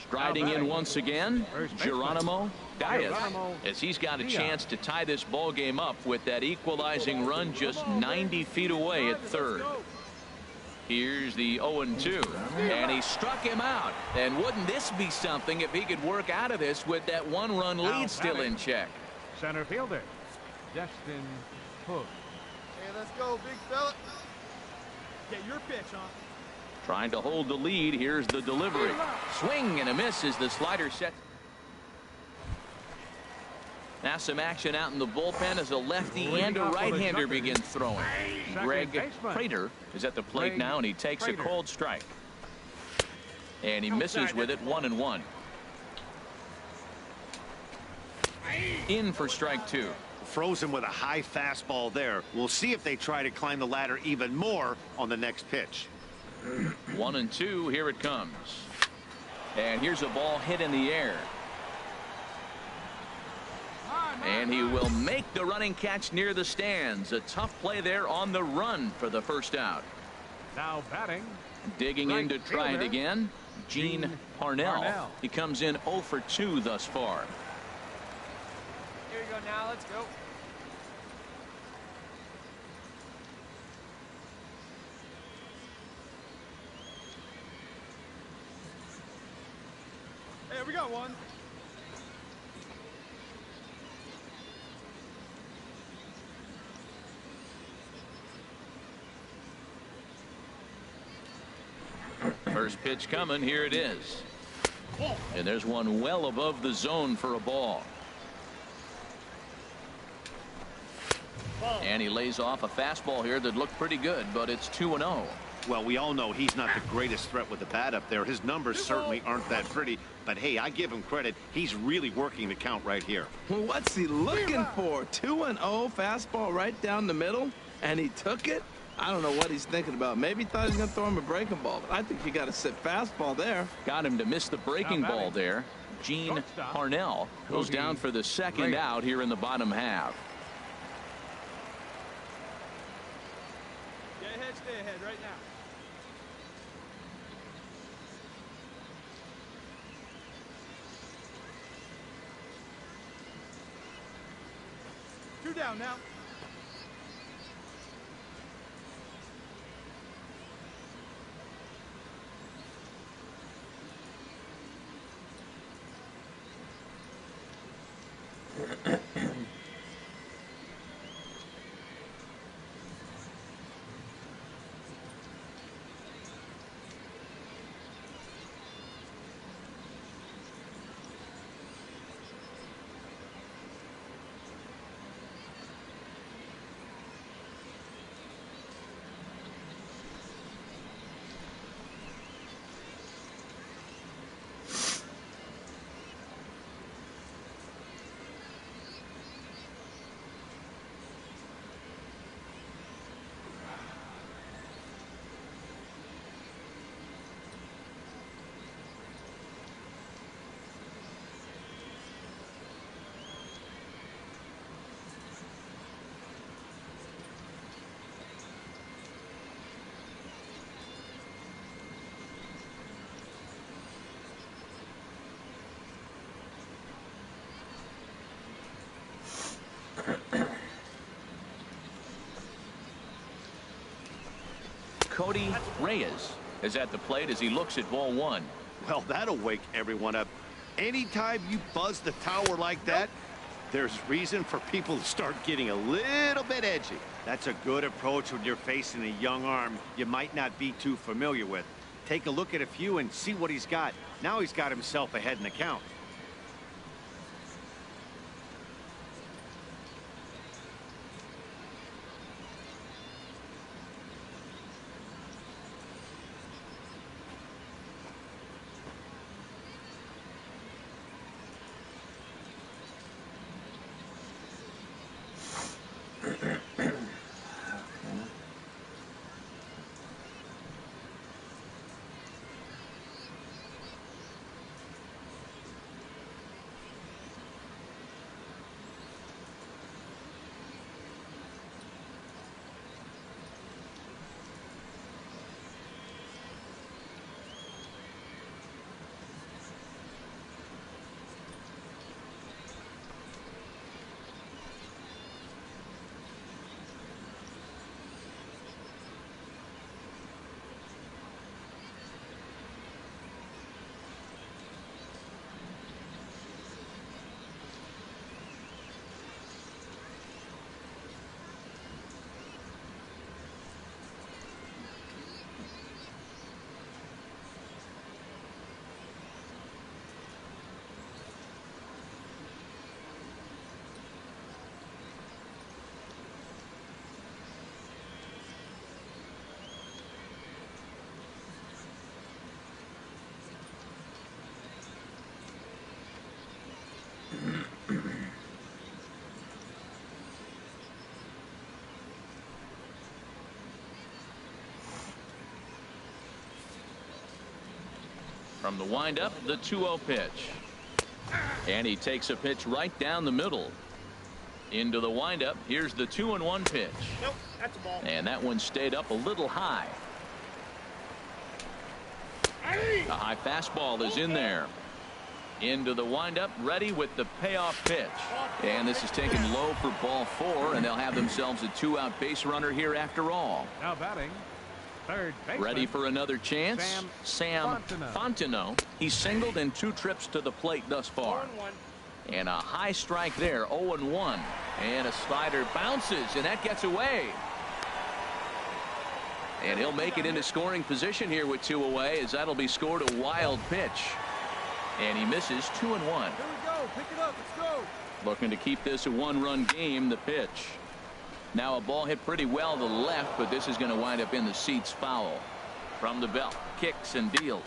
Striding in once again, Geronimo Diaz, as he's got a chance to tie this ball game up with that equalizing run just 90 feet away at third. Here's the 0-2, and he struck him out. And wouldn't this be something if he could work out of this with that one-run lead still in check? Center fielder, Destin Hook. Hey, let's go, big fella. Get your pitch, huh? Trying to hold the lead. Here's the delivery. Swing and a miss as the slider set. Now some action out in the bullpen as a lefty and a right-hander begin throwing. Greg Prater is at the plate now, and he takes a cold strike. And he misses with it, 1-1. In for strike two. Frozen with a high fastball there. We'll see if they try to climb the ladder even more on the next pitch. 1-2, here it comes. And here's a ball hit in the air. And he will make the running catch near the stands. A tough play there on the run for the first out. Now batting. Digging in to try it again, Gene Parnell. He comes in 0 for 2 thus far. Here you go now, let's go. Hey, we got one. First pitch coming. Here it is. And there's one well above the zone for a ball. And he lays off a fastball here that looked pretty good, but it's 2-0. Well, we all know he's not the greatest threat with the bat up there. His numbers certainly aren't that pretty, but hey, I give him credit. He's really working the count right here. Well, what's he looking for? 2-0, fastball right down the middle, and he took it? I don't know what he's thinking about. Maybe he thought he was going to throw him a breaking ball, but I think you got to sit fastball there. Got him to miss the breaking ball there. Gene Parnell goes down for the second out here in the bottom half. Get ahead, stay ahead right now. Two down now. Cody Reyes is at the plate as he looks at ball one. Well, that'll wake everyone up. Anytime you buzz the tower like that, there's reason for people to start getting a little bit edgy. That's a good approach when you're facing a young arm you might not be too familiar with. Take a look at a few and see what he's got. Now he's got himself ahead in the count. From the windup, the 2-0 pitch. And he takes a pitch right down the middle. Into the windup, here's the 2-1 pitch. Nope, that's a ball. And that one stayed up a little high. A high fastball is in there. Into the windup, ready with the payoff pitch. And this is taken low for ball 4, and they'll have themselves a 2-out base runner here after all. Now batting, third baseman. Ready for another chance? Sam Fontenot. He's singled in 2 trips to the plate thus far. 0-1. And a high strike there, 0-1. And a slider bounces, and that gets away. And he'll make it into scoring position here with 2 away, as that'll be scored a wild pitch. And he misses 2-1. Here we go. Pick it up. Let's go. Looking to keep this a 1-run game. The pitch. Now a ball hit pretty well to the left, but this is going to wind up in the seats foul. From the belt, kicks and deals.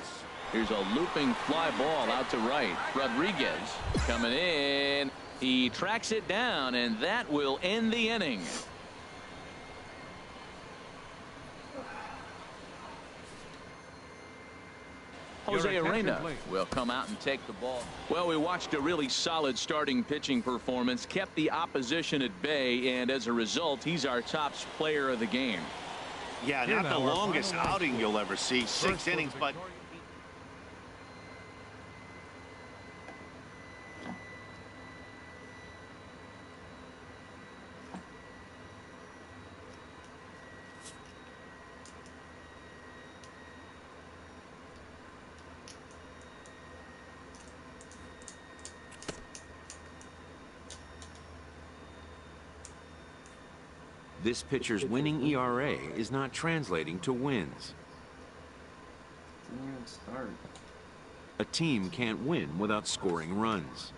Here's a looping fly ball out to right. Rodriguez coming in. He tracks it down, and that will end the inning. Jose Arena will come out and take the ball. Well, we watched a really solid starting pitching performance, kept the opposition at bay, and as a result, he's our top player of the game. Yeah, not the longest outing you'll ever see. 6 innings, but this pitcher's winning ERA is not translating to wins. A team can't win without scoring runs.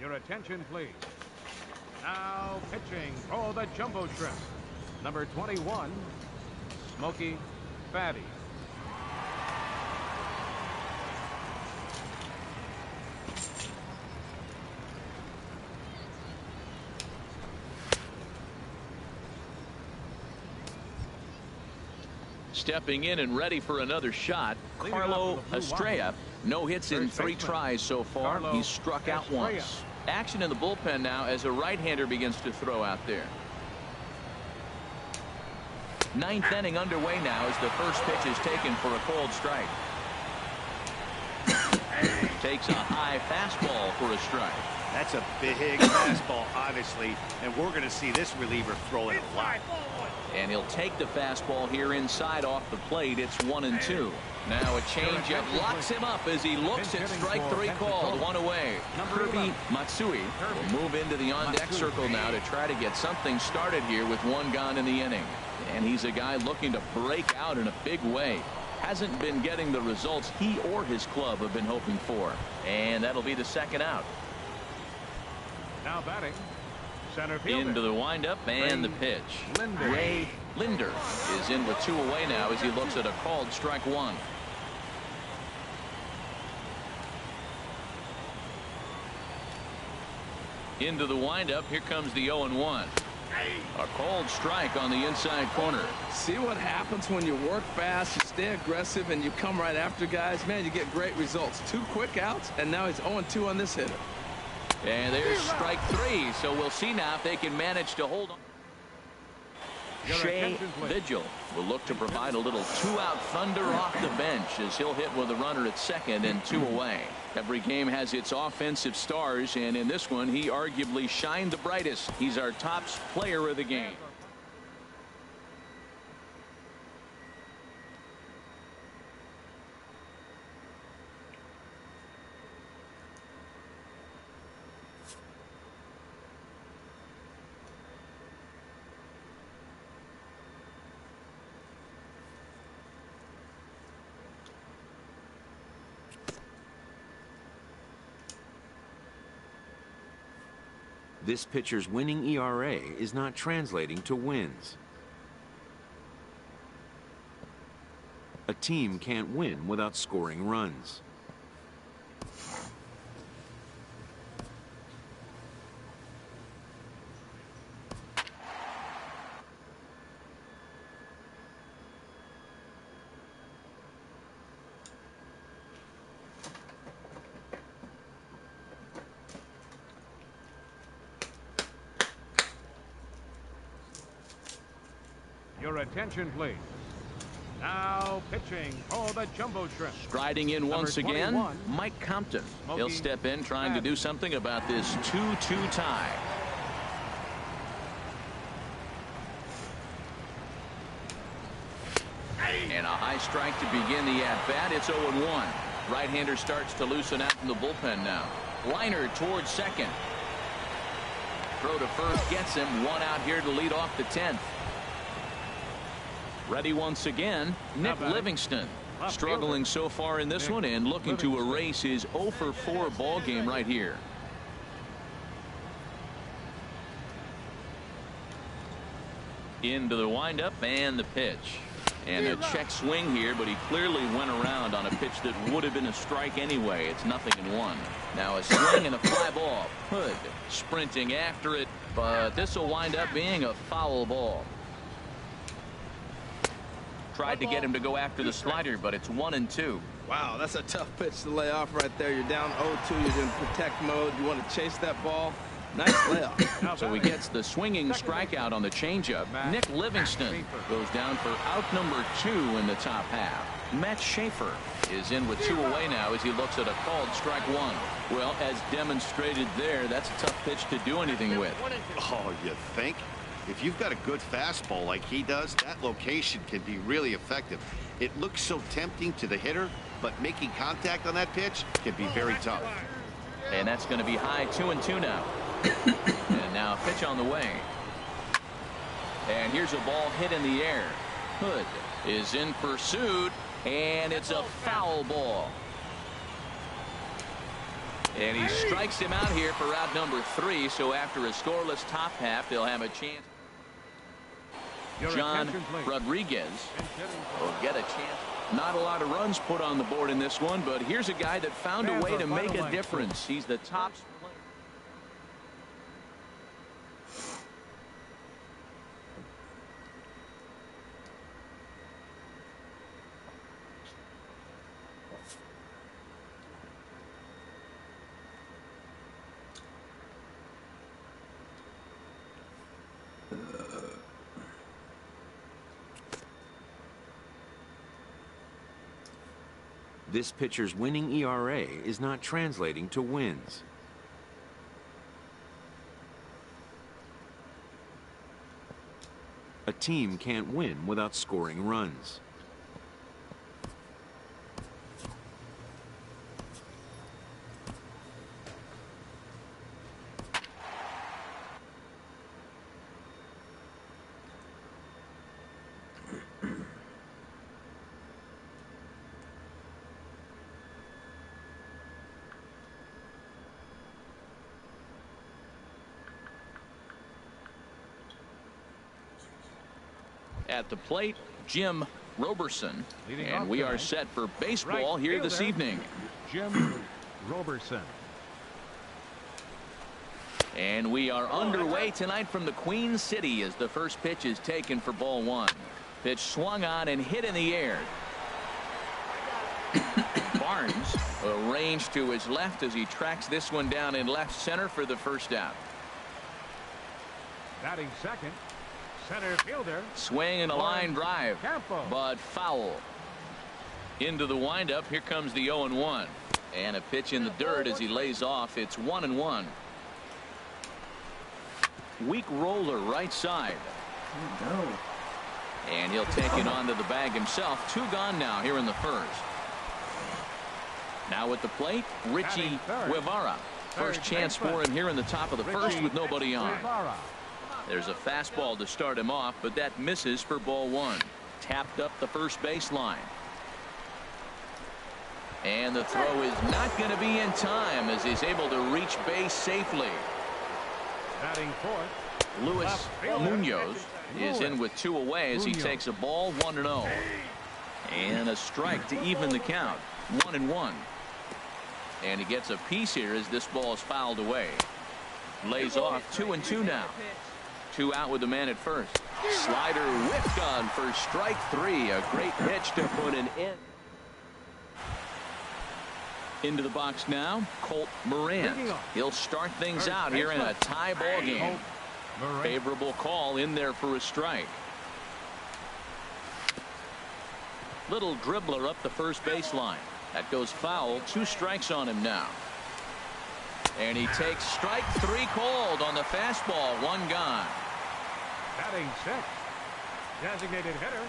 Your attention, please. Now pitching for the Jumbo Shrimp, number 21, Smokey Fatty. Stepping in and ready for another shot, Carlo Estrella. No hits in 3 tries so far. He's struck out once. Action in the bullpen now as a right-hander begins to throw out there. 9th inning underway now as the first pitch is taken for a cold strike. Takes a high fastball for a strike. that's a big fastball, obviously, and we're going to see this reliever throw it a lot. And he'll take the fastball here inside off the plate. It's 1-2. Now a changeup locks him up as he looks at strike 3 called. 1 away. Kirby Matsui will move into the on-deck circle now to try to get something started here with 1 gone in the inning. And he's a guy looking to break out in a big way. Hasn't been getting the results he or his club have been hoping for. And that'll be the 2nd out. Now batting, center fielder. Into the windup and the pitch. Ray Linder is in with 2 away now as he looks at a called strike 1. Into the windup. Here comes the 0-1. A cold strike on the inside corner. See what happens when you work fast, you stay aggressive, and you come right after guys? Man, you get great results. 2 quick outs, and now he's 0-2 on this hitter. And there's strike 3, so we'll see now if they can manage to hold on. Shea Vigil will look to provide a little 2-out thunder off the bench as he'll hit with a runner at second and 2 away. Every game has its offensive stars, and in this one he arguably shined the brightest. He's our top player of the game. This pitcher's winning ERA is not translating to wins. A team can't win without scoring runs. Your attention, please. Now pitching for the Jumbo Shrimp. Striding in once again, 21, Mike Compton. Smokey He'll step in trying to do something about this 2-2 tie. And a high strike to begin the at-bat. It's 0-1. Right-hander starts to loosen out from the bullpen now. Liner towards second. Throw to first gets him. 1 out here to lead off the 10th. Ready once again, Nick Livingston. Struggling so far in this one and looking to erase his 0-for-4 ball game right here. Into the windup and the pitch. And a check swing here, but he clearly went around on a pitch that would have been a strike anyway. It's 0-1. Now a swing and a fly ball. Hood sprinting after it, but this will wind up being a foul ball. Tried to get him to go after the slider, but it's 1-2. Wow, that's a tough pitch to lay off right there. You're down 0-2. You're in protect mode. You want to chase that ball. Nice layoff. So he gets the swinging strikeout on the changeup. Nick Livingston goes down for out number 2 in the top half. Matt Schaefer is in with 2 away now as he looks at a called strike 1. Well, as demonstrated there, that's a tough pitch to do anything with. Oh, you think? If you've got a good fastball like he does, that location can be really effective. It looks so tempting to the hitter, but making contact on that pitch can be very tough. And that's going to be high 2-2 now. And now a pitch on the way. And here's a ball hit in the air. Hood is in pursuit, and it's a foul ball. And he strikes him out here for out number 3, so after a scoreless top half, they'll have a chance. John Rodriguez will get a chance. Not a lot of runs put on the board in this one, but here's a guy that found a way to make a difference. He's the top player. This pitcher's winning ERA is not translating to wins. A team can't win without scoring runs. At the plate, Jim Roberson. And we are set for baseball here this evening. Jim Roberson. And we are underway tonight from the Queen City as the first pitch is taken for ball one. Pitch swung on and hit in the air. Barnes arranged to his left as he tracks this one down in left center for the first out. Batting second, center fielder. Swing and a line drive, Campo. but foul. Into the windup. Here comes the 0-1. And a pitch in the dirt as he lays off. It's 1-1. Weak roller right side. And he'll take it onto the bag himself. 2 gone now here in the first. Now at the plate, Richie Guevara. First chance for him here in the top of the first with nobody on. There's a fastball to start him off, but that misses for ball one. Tapped up the first baseline. And the throw is not going to be in time as he's able to reach base safely. Batting fourth, Luis Munoz is in with 2 away as he takes a ball 1-0. And a strike to even the count. 1-1. And he gets a piece here as this ball is fouled away. Lays off 2-2 now. 2 out with the man at first. Slider whipped on for strike 3. A great pitch to put an end. Into the box now, Colt Moran. He'll start things out here in a tie ball game. Favorable call in there for a strike. Little dribbler up the first baseline. That goes foul. 2 strikes on him now. And he takes strike 3 called on the fastball. 1 gone. Batting sixth, designated hitter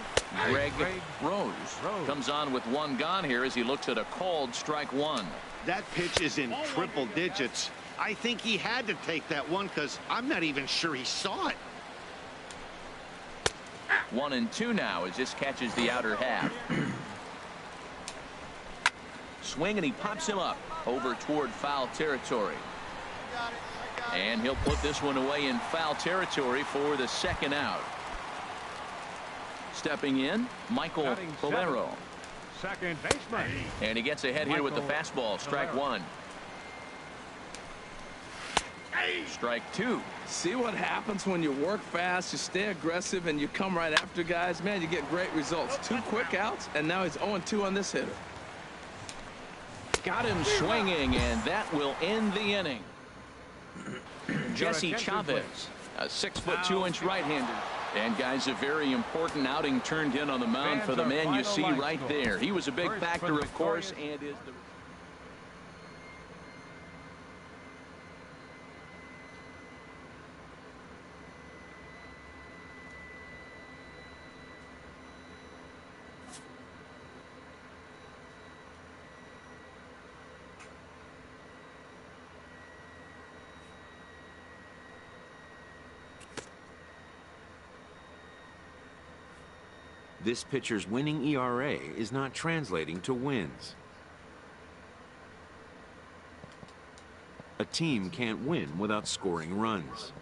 Greg Rose comes on with 1 gone here as he looks at a called strike 1. That pitch is in triple digits. I think he had to take that one because I'm not even sure he saw it. 1-2 now as this catches the outer half. Swing and he pops him up over toward foul territory. And he'll put this one away in foul territory for the second out. Stepping in, Michael Valero. second baseman. And he gets ahead here with the fastball. Strike 1. Strike 2. See what happens when you work fast, you stay aggressive, and you come right after guys? Man, you get great results. 2 quick outs, and now he's 0-2 on this hitter. Got him swinging, and that will end the inning. Jesse Chavez, a 6'2" right-hander. And guys, a very important outing turned in on the mound for the man you see right there. He was a big factor, of course, and is the This pitcher's winning ERA is not translating to wins. A team can't win without scoring runs.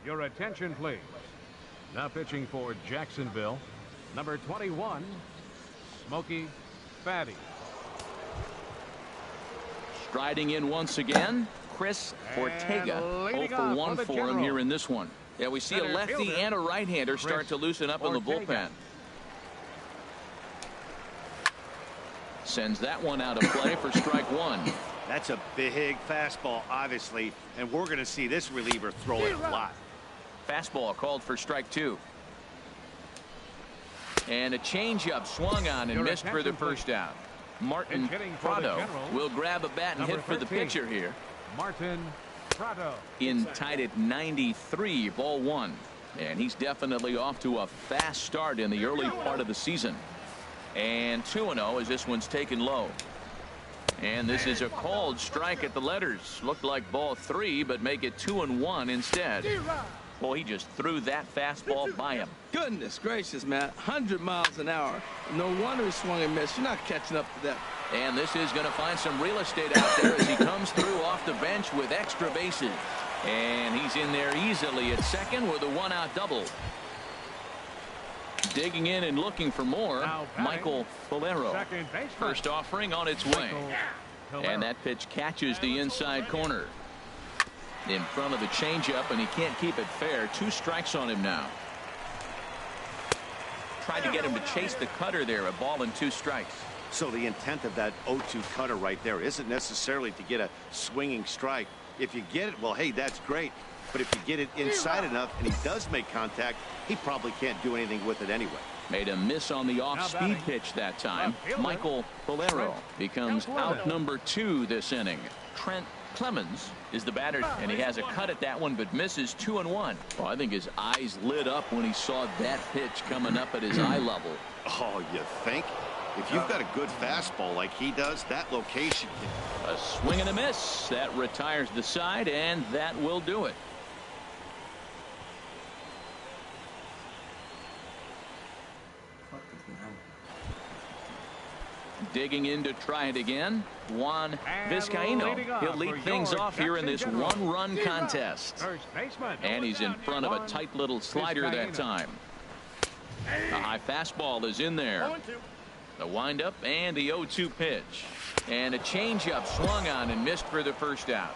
Your attention, please. Now pitching for Jacksonville, number 21, Smokey Fatty. striding in once again, Chris Ortega. 0 for 1 for him here in this one. Yeah, we see a lefty and a right-hander start to loosen up in the bullpen. Sends that one out of play for strike one. That's a big fastball, obviously, and we're going to see this reliever throw it a lot. Fastball called for strike two. And a changeup swung on and missed for the first out. Martin Prado will grab a bat and hit for the pitcher here. Martin Prado. In tied at 93, ball one. And he's definitely off to a fast start in the early part of the season. And 2-0 as this one's taken low. And this is a called strike at the letters. Looked like ball three, but make it 2-1 instead. Boy, he just threw that fastball by him. Goodness gracious, man. 100 miles an hour. No wonder he swung and missed. You're not catching up to that. And this is going to find some real estate out there as he comes through off the bench with extra bases. And he's in there easily at second with a one-out double. Digging in and looking for more, Michael Bolero. First offering on its way. And that pitch catches the inside corner. In front of the changeup, and he can't keep it fair. 2 strikes on him now. Tried to get him to chase the cutter there. A ball and 2 strikes. So the intent of that 0-2 cutter right there isn't necessarily to get a swinging strike. If you get it, well, hey, that's great. But if you get it inside enough and he does make contact, he probably can't do anything with it anyway. Made a miss on the off-speed pitch that time. Michael Bolero becomes out number 2 this inning. Trent Clemens is the batter, and he has a cut at that one, but misses 2-1. Well, I think his eyes lit up when he saw that pitch coming up at his eye level. Oh, you think? If you've got a good fastball like he does, that location can... A swing and a miss. That retires the side, and that will do it. Digging in to try it again, Juan Vizcaíno. He'll lead things off here in this one-run contest. And he's in front of a tight little slider that time. A high fastball is in there. The windup and the 0-2 pitch. And a changeup swung on and missed for the first out.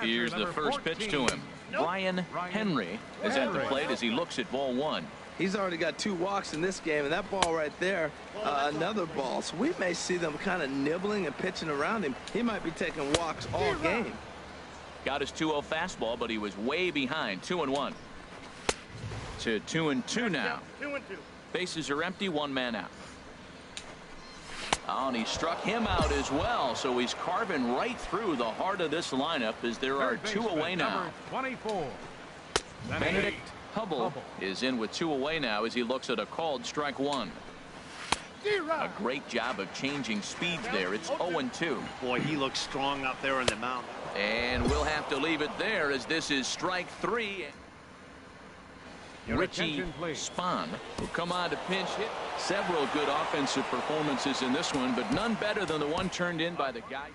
Here's the first pitch to him. Brian Henry is at the plate as he looks at ball one. He's already got 2 walks in this game, and that ball right there, another ball. So we may see them kind of nibbling and pitching around him. He might be taking walks all game. Got his 2-0 fastball, but he was way behind. 2-1 to 2-2 now. Bases are empty, 1 man out. Oh, and he struck him out as well, so he's carving right through the heart of this lineup as there are 2 away now. 24. Benedict Hubble is in with 2 away now as he looks at a called strike one. A great job of changing speeds there. It's 0-2. Boy, he looks strong up there in the mound. And we'll have to leave it there as this is strike 3. Richie Spahn will come on to pinch hit. Several good offensive performances in this one, but none better than the one turned in by the guy.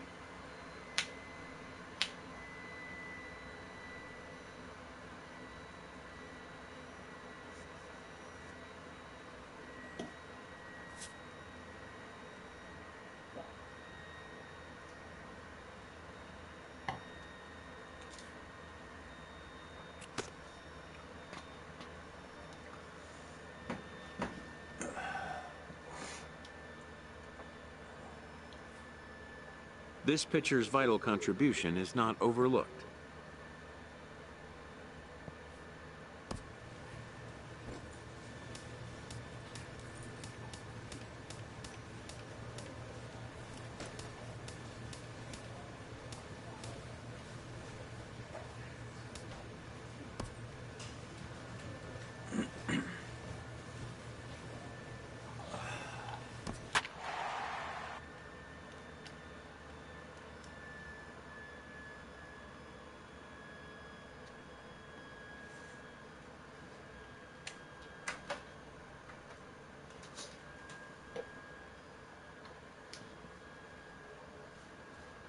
This pitcher's vital contribution is not overlooked.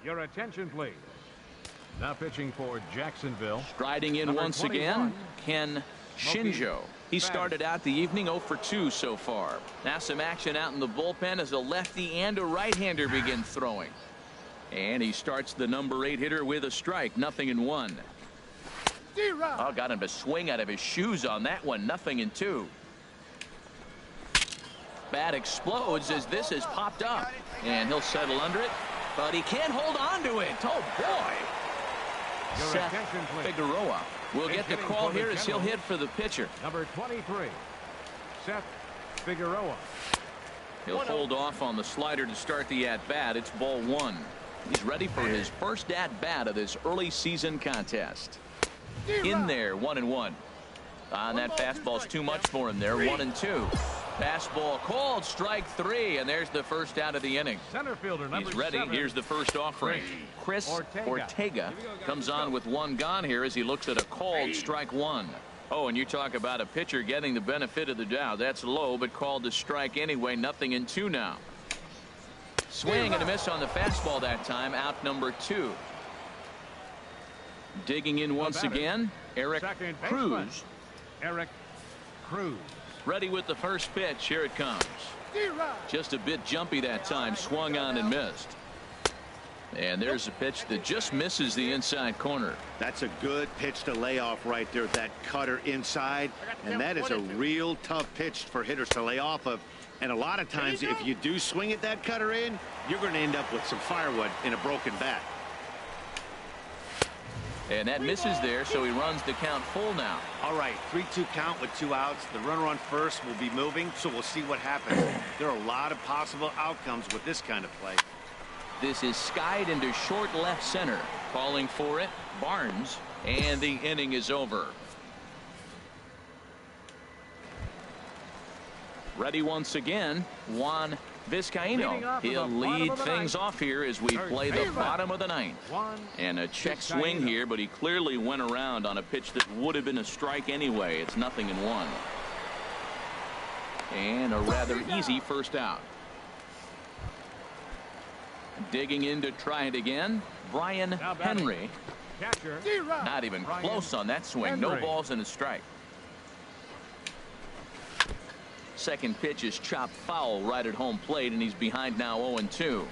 Your attention, please. Now pitching for Jacksonville. Striding in once again, Ken Shinjo. He started out the evening 0 for 2 so far. Now some action out in the bullpen as a lefty and a right-hander begin throwing. And he starts the number 8 hitter with a strike, 0-1. Oh, got him to swing out of his shoes on that one. 0-2. Bat explodes as this is popped up. And he'll settle under it. But he can't hold on to it. Oh, boy. Seth Figueroa will get the call here as he'll hit for the pitcher. Number 23, Seth Figueroa. He'll hold off on the slider to start the at-bat. It's ball 1. He's ready for his first at-bat of this early season contest. In there, 1-1. That fastball's too much for him there. 1-2. Fastball called, strike 3, and there's the first out of the inning. Center fielder number He's ready. 7. Here's the first offering. Chris Ortega comes on with 1 gone here as he looks at a called strike 1. Oh, and you talk about a pitcher getting the benefit of the doubt. That's low, but called to strike anyway. 0-2 now. Swing and a miss on the fastball that time. Out number 2. Digging in once again, Eric Cruz. Eric Cruz. Ready with the first pitch. Here it comes. Just a bit jumpy that time. Swung on and missed. And there's a pitch that just misses the inside corner. That's a good pitch to lay off right there. That cutter inside. And that is a real tough pitch for hitters to lay off of. And a lot of times, if you do swing at that cutter in, you're going to end up with some firewood in a broken bat. And that misses there, so he runs the count full now. All right, 3-2 count with 2 outs. The runner on first will be moving, so we'll see what happens. There are a lot of possible outcomes with this kind of play. This is skied into short left center. Calling for it, Barnes, and the inning is over. Ready once again, Juan Vizcaíno. He'll lead things off here as we play the bottom of the 9th. And a check swing here, but he clearly went around on a pitch that would have been a strike anyway. It's 0-1. And a rather easy first out. Digging in to try it again, Brian Henry. Not even close on that swing. No balls and a strike. Second pitch is chopped foul right at home plate, and he's behind now 0-2.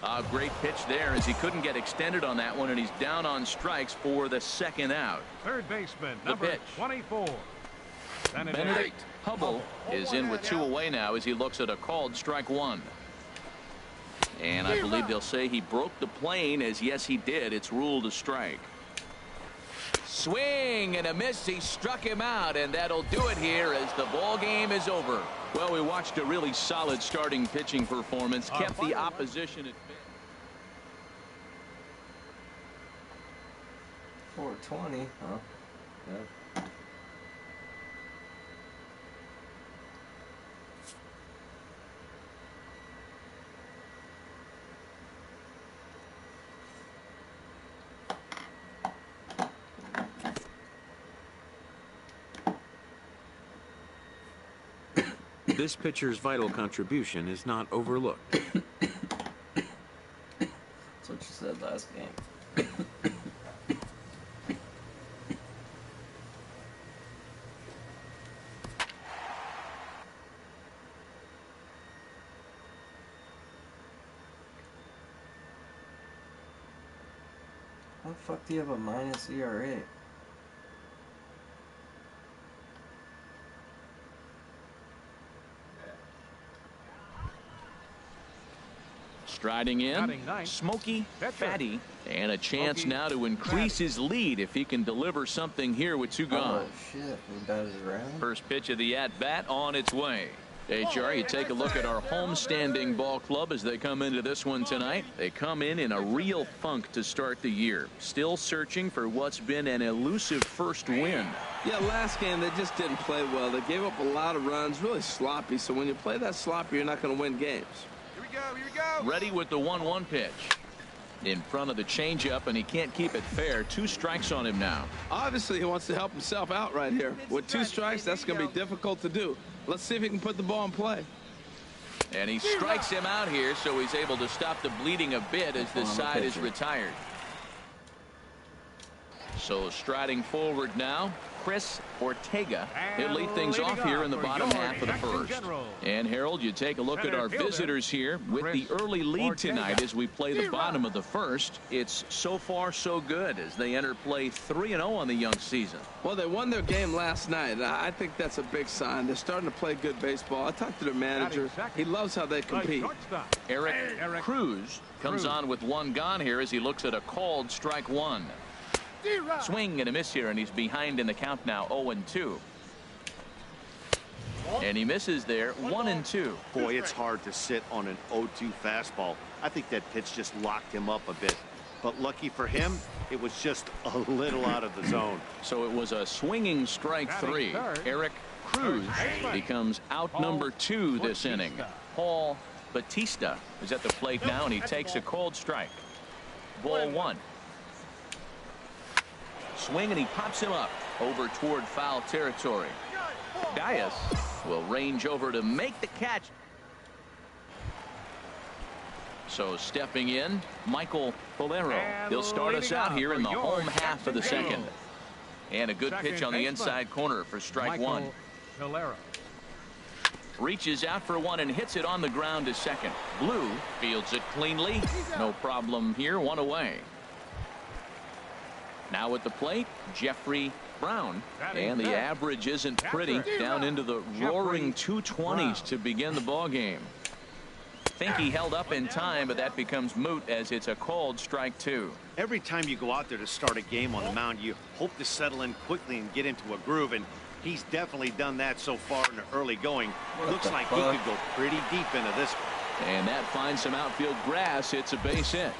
A great pitch there as he couldn't get extended on that one, and he's down on strikes for the second out. Third baseman, number 24. Benedict Hubble is in with 2 away now as he looks at a called strike 1. And I believe they'll say he broke the plane, as yes he did. It's ruled a strike. Swing and a miss. He struck him out, and that'll do it here as the ball game is over. Well, we watched a really solid starting pitching performance, kept the opposition at bay. 420, huh? Yep. This pitcher's vital contribution is not overlooked. That's what you said last game. How the fuck do you have a minus ERA? Striding in, Smokey Fatty, and a chance now to increase his lead if he can deliver something here with 2 gone. Oh shit, we batted around. First pitch of the at-bat on its way. HR, you take a look at our homestanding ball club as they come into this one tonight. They come in a real funk to start the year. Still searching for what's been an elusive first win. Yeah, last game they just didn't play well. They gave up a lot of runs, really sloppy. So when you play that sloppy, you're not going to win games. Here we go. Ready with the 1-1 pitch. In front of the changeup, and he can't keep it fair. 2 strikes on him now. Obviously, he wants to help himself out right here. With 2 strikes, that's going to be difficult to do. Let's see if he can put the ball in play. And he strikes him out here, so he's able to stop the bleeding a bit as this side is retired. So striding forward now, Chris Ortega. He'll lead things off here in the bottom half of the first. And Harold, you take a look at our visitors here with the early lead tonight as we play the bottom of the first. It's so far so good as they enter play 3-0 on the young season. Well, they won their game last night. I think that's a big sign. They're starting to play good baseball. I talked to their manager. He loves how they compete. Eric Cruz comes on with one gone here as he looks at a called strike one. Swing and a miss here, and he's behind in the count now, 0-2. And he misses there, 1-2. Boy, it's hard to sit on an 0-2 fastball. I think that pitch just locked him up a bit. But lucky for him, it was just a little out of the zone. So it was a swinging strike three. Eric Cruz becomes out number 2 this inning. Paul Batista is at the plate now, and he takes a cold strike. Ball 1. Swing, and he pops him up over toward foul territory. Dias will range over to make the catch. So stepping in, Michael Valero. He'll start us out here in the home half of the second. And a good pitch on the inside corner for strike one. Valero Reaches out for one and hits it on the ground to second. Blue fields it cleanly. No problem here, one away. Now at the plate, Jeffrey Brown. And the average isn't pretty, down into the roaring 220s to begin the ball game. Think he held up in time, but that becomes moot as it's a called strike 2. Every time you go out there to start a game on the mound, you hope to settle in quickly and get into a groove, and he's definitely done that so far in the early going. Looks like he could go pretty deep into this one. And that finds some outfield grass. It's a base hit.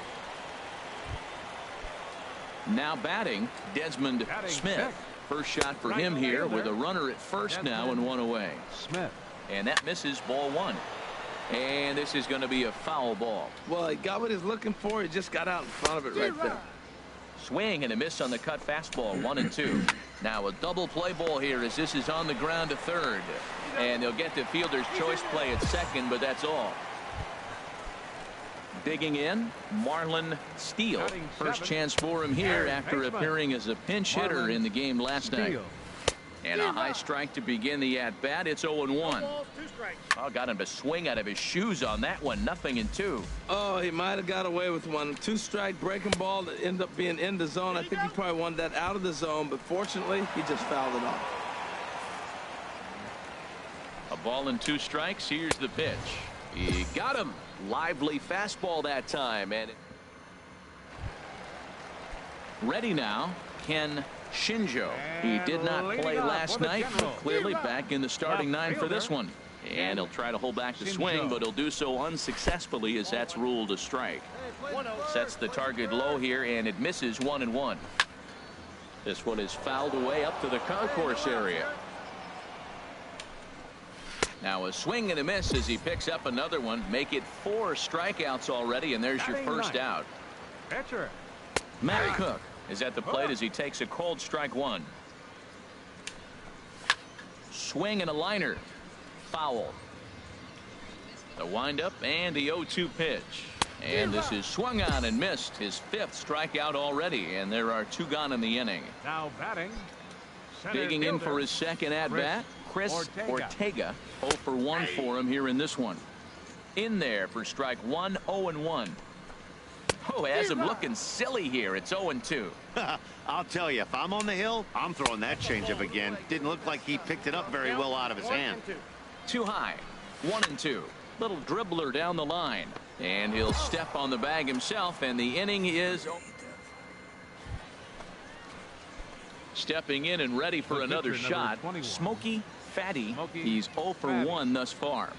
Now batting, Desmond Smith. First shot for him here with a runner at first now and one away. Smith. And that misses, ball 1. And this is going to be a foul ball. Well, he got what he's looking for. He just got out in front of it right there. Swing and a miss on the cut fastball, 1-2. Now a double play ball here as this is on the ground to third. And they'll get the fielder's choice play at second, but that's all. Digging in, Marlon Steele. First chance for him here after appearing as a pinch hitter in the game last night. And a high strike to begin the at-bat. It's 0-1. Oh, got him to swing out of his shoes on that one. 0-2. Oh, he might have got away with one. 2-strike breaking ball that ended up being in the zone. I think he probably wanted that out of the zone, but fortunately, he just fouled it off. A ball and 2 strikes. Here's the pitch. He got him. Lively fastball that time. And ready now, Ken Shinjo. He did not play last night, but clearly back in the starting 9 for this one. And he'll try to hold back the swing, but he'll do so unsuccessfully as that's ruled a strike. Sets the target low here, and it misses 1-1. This one is fouled away up to the concourse area. Now a swing and a miss as he picks up another one. Make it 4 strikeouts already, and there's your first out. Pitcher Matt Cook is at the plate as he takes a cold strike 1. Swing and a liner. Foul. The windup and the 0-2 pitch. And this is swung on and missed. His 5th strikeout already, and there are 2 gone in the inning. now batting. Digging in for his second at-bat, Chris Ortega. 0 for 1 for him here in this one. In there for strike 1, 0-1. Oh, has him looking silly here. It's 0-2. I'll tell you, if I'm on the hill, I'm throwing that changeup again. Didn't look like he picked it up very well out of his hand. Too high. 1-2. Little dribbler down the line. And he'll step on the bag himself, and the inning is stepping in and ready for another shot. Smokey Fatty. He's 0 for 1 thus far.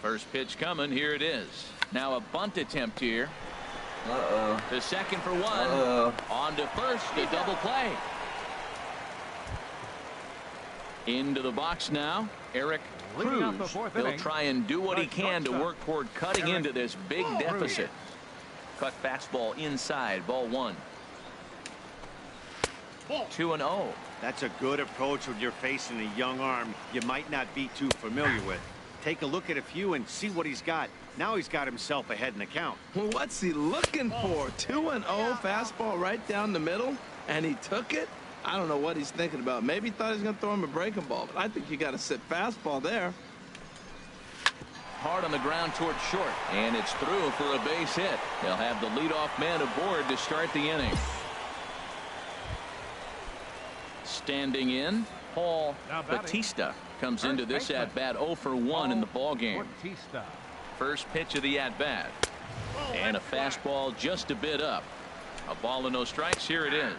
First pitch coming. Here it is. Now a bunt attempt here. The second for 1. On to first. A double play. Into the box now, Eric Cruz. He'll try and do what he can to work toward cutting into this big deficit. Cut fastball inside, ball 1. 2-0. That's a good approach when you're facing a young arm you might not be too familiar with. Take a look at a few and see what he's got. Now he's got himself ahead in the count. What's he looking for? 2-0 fastball right down the middle, and he took it. I don't know what he's thinking about. Maybe he thought he was going to throw him a breaking ball, but I think you got to sit fastball there. Hard on the ground towards short, and it's through for a base hit. They'll have the leadoff man aboard to start the inning. Standing in, Paul Bautista comes into this at-bat 0 for 1 in the ballgame. First pitch of the at-bat. And a fastball just a bit up. A ball and no strikes. Here it is.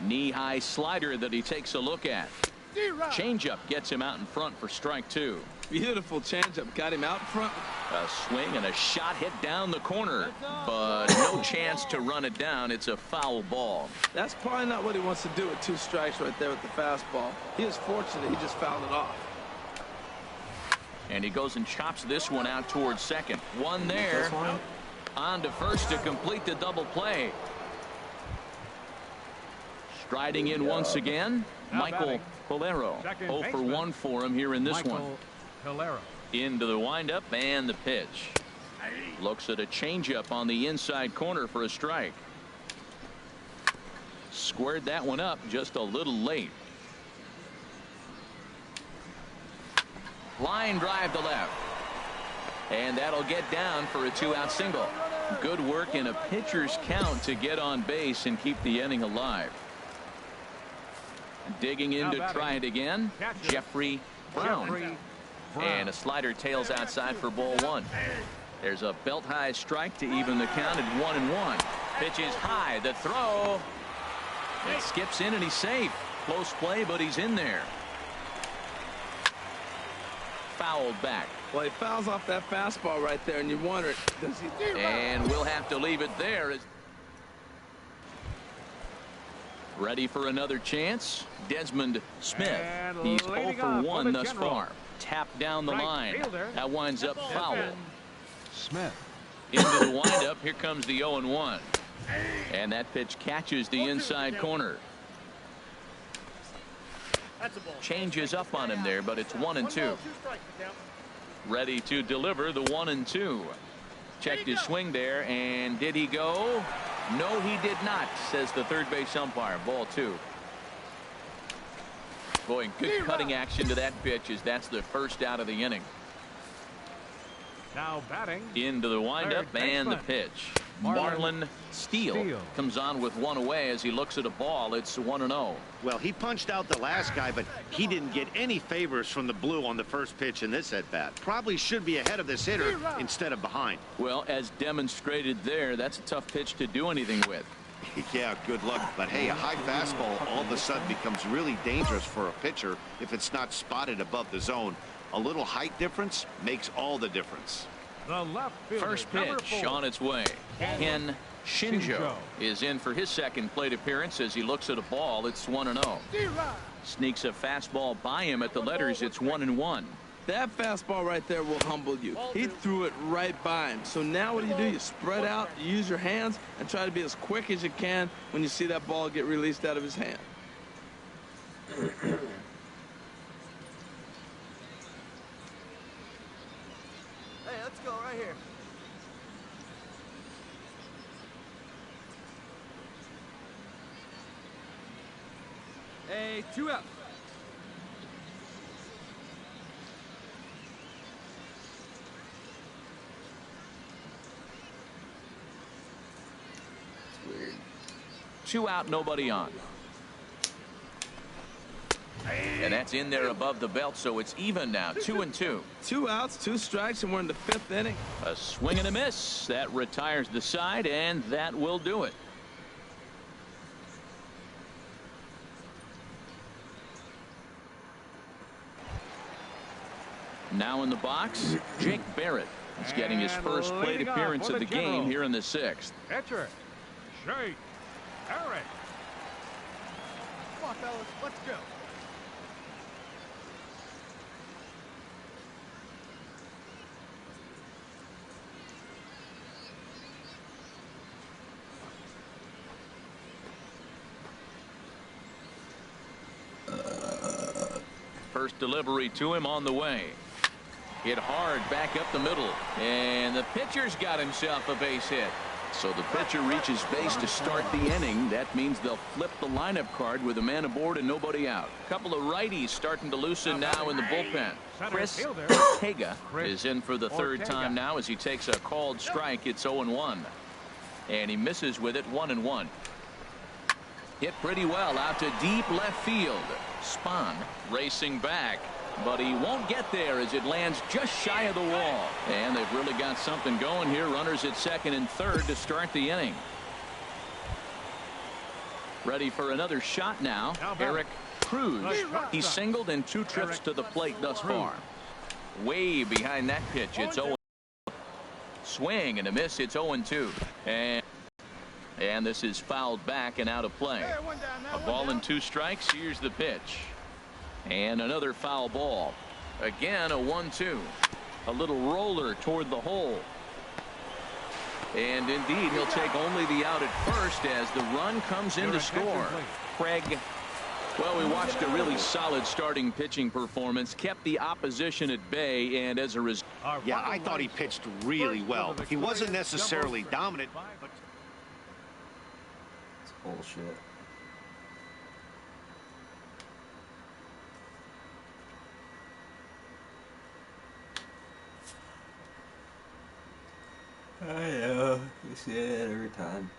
Knee-high slider that he takes a look at. Changeup gets him out in front for strike 2. Beautiful changeup. Got him out front. A swing and a shot hit down the corner, but no chance to run it down. It's a foul ball. That's probably not what he wants to do with 2 strikes right there with the fastball. He is fortunate he just fouled it off. And he goes and chops this one out towards second. One there. On to first to complete the double play. Striding in once again, Michael Polero. 0 for 1 for him here in this one. Into the windup and the pitch. Looks at a changeup on the inside corner for a strike. Squared that one up just a little late. Line drive to left. And that'll get down for a 2-out single. Good work in a pitcher's count to get on base and keep the inning alive. Digging in to try it again, Jeffrey Brown. And a slider tails outside for ball 1. There's a belt high strike to even the count at 1-1. Pitch is high. The throw. It skips in and he's safe. Close play, but he's in there. Fouled back. Well, he fouls off that fastball right there, and you wonder, does he do? And we'll have to leave it there. Ready for another chance. Desmond Smith. He's 0 for 1 thus far. Tapped down the line. That winds up foul. Smith. Into the windup. Here comes the 0-1. And that pitch catches the inside corner. Changes up on him there, but it's 1-2. Ready to deliver the 1-2. Checked his swing there, and did he go? No, he did not, says the third base umpire. Ball 2. Boy, good cutting action to that pitch as that's the first out of the inning. Now batting. Into the windup and the pitch. Marlon Steele comes on with one away as he looks at a ball. It's 1-0. Well, he punched out the last guy, but he didn't get any favors from the blue on the first pitch in this at-bat. Probably should be ahead of this hitter instead of behind. Well, as demonstrated there, that's a tough pitch to do anything with. Yeah, good luck. But hey, a high fastball all of a sudden becomes really dangerous for a pitcher if it's not spotted above the zone. A little height difference makes all the difference. The left fielder, first pitch on its way. Ken Shinjo is in for his second plate appearance as he looks at a ball. It's 1-0. Sneaks a fastball by him at the letters. It's 1-1. That fastball right there will humble you. He threw it right by him. So now what do? You spread out, you use your hands, and try to be as quick as you can when you see that ball get released out of his hand. Hey, let's go right here. Hey, 2 out. Weird. 2 out, nobody on. And that's in there above the belt, so it's even now. 2-2. 2 outs, 2 strikes, and we're in the 5th inning. A swing and a miss. That retires the side, and that will do it. Now in the box, Jake Barrett is getting his first plate appearance of the game here in the 6th. Pitcher, Jake Barrett. Come on, fellas, let's go. First delivery to him on the way. Hit hard back up the middle. And the pitcher's got himself a base hit. So the pitcher reaches base to start the inning. That means they'll flip the lineup card with a man aboard and nobody out. A couple of righties starting to loosen now in the bullpen. Chris Ortega is in for the third time now as he takes a called strike. It's 0-1. And he misses with it, 1-1. Hit pretty well out to deep left field. Spahn racing back, but he won't get there as it lands just shy of the wall. And they've really got something going here. Runners at second and third to start the inning. Ready for another shot now. Eric Cruz. He's singled in 2 trips to the plate thus far. Way behind that pitch. It's 0. Swing and a miss. It's 0-2. And this is fouled back and out of play. A ball and 2 strikes. Here's the pitch. And another foul ball. Again, a 1-2. A little roller toward the hole. And indeed, he'll take only the out at first as the run comes in to score. Craig, well, we watched a really solid starting pitching performance, kept the opposition at bay, and as a result. Yeah, I thought he pitched really well. He wasn't necessarily dominant, but It's bullshit. I know. You see it every time.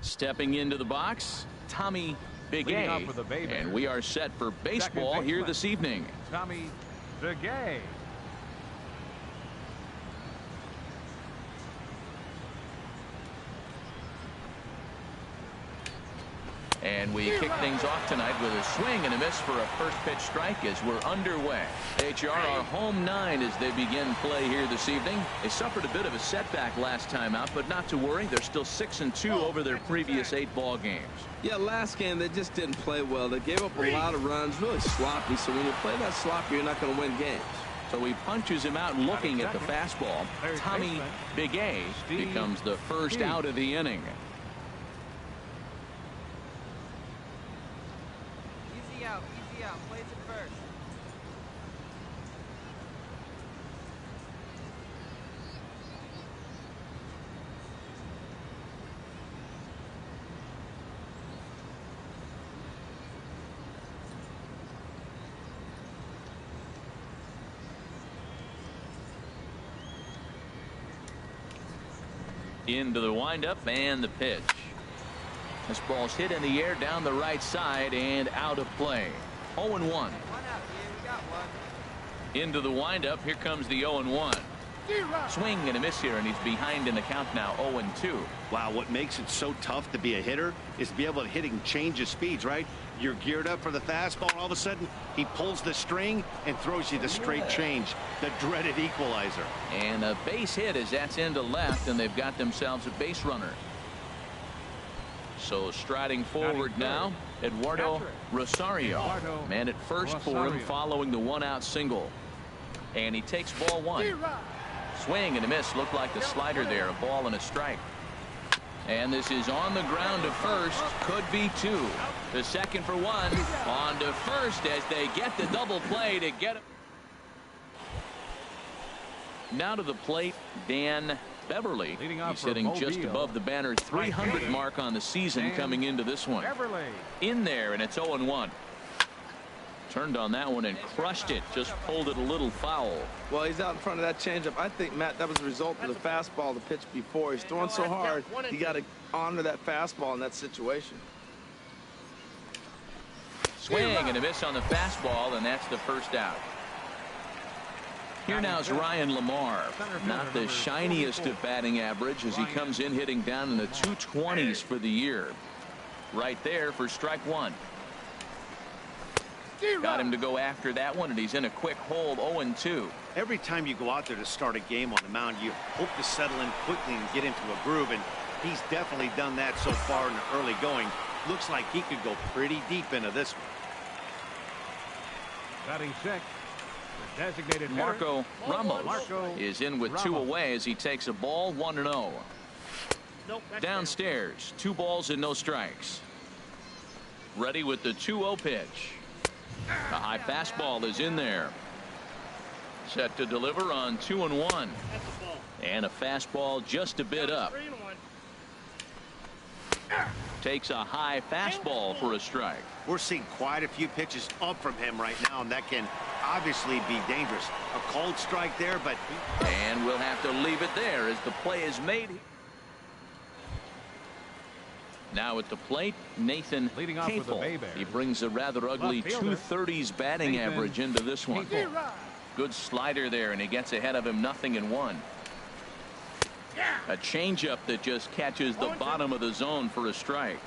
Stepping into the box, Tommy Big A, and we are set for baseball here this evening. Tommy Big A. And we kick things off tonight with a swing and a miss for a first pitch strike as we're underway. HR are home 9 as they begin play here this evening. They suffered a bit of a setback last time out, but not to worry. They're still 6-2 over their previous 8 ball games. Yeah, last game they just didn't play well. They gave up a lot of runs, really sloppy. So when you play that sloppy, you're not going to win games. So he punches him out looking at the fastball. Tommy Big A becomes the first out of the inning. Easy out, plays it first. Into the windup and the pitch. This ball's hit in the air down the right side and out of play. 0-1. Into the windup. Here comes the 0-1. Swing and a miss here, and he's behind in the count now, 0-2. Wow, what makes it so tough to be a hitter is to be able to hit and change his speeds, right? You're geared up for the fastball, and all of a sudden he pulls the string and throws you the straight change, the dreaded equalizer. And a base hit as that's into left, and they've got themselves a base runner. So striding forward now, Eduardo Rosario. Man at first for him following the 1-out single. And he takes ball 1. Swing and a miss. Looked like the slider there. A ball and a strike. And this is on the ground to first. Could be 2. The second for one. On to first as they get the double play to get it. Now to the plate, Dan Beverly. He's hitting just above the banner 300 mark on the season coming into this one. In there, and it's 0-1. Turned on that one and crushed it. Just pulled it a little foul. Well, he's out in front of that changeup. I think, Matt, that was a result of the fastball the pitch before. He's throwing so hard, you got to honor that fastball in that situation. Swing and a miss on the fastball, and that's the first out. Here now is Ryan Lamar. Not the shiniest of batting average as he comes in hitting down in the 220s for the year. Right there for strike one. Got him to go after that one, and he's in a quick hold. 0-2. Every time you go out there to start a game on the mound, you hope to settle in quickly and get into a groove, and he's definitely done that so far in the early going. Looks like he could go pretty deep into this one. Batting sixth, the designated Marco Ramos is in with 2 away as he takes a ball. 1-0. Downstairs, 2 balls and no strikes. Ready with the 2-0 pitch. A high fastball is in there. Set to deliver on 2-1. And a fastball just a bit up. Takes a high fastball for a strike. We're seeing quite a few pitches up from him right now, and that can obviously be dangerous. A cold strike there, but... And we'll have to leave it there as the play is made. Now at the plate, Nathan Capel. He brings a rather ugly 230s batting average into this one. Good slider there, and he gets ahead of him 0-1. A changeup that just catches the bottom of the zone for a strike.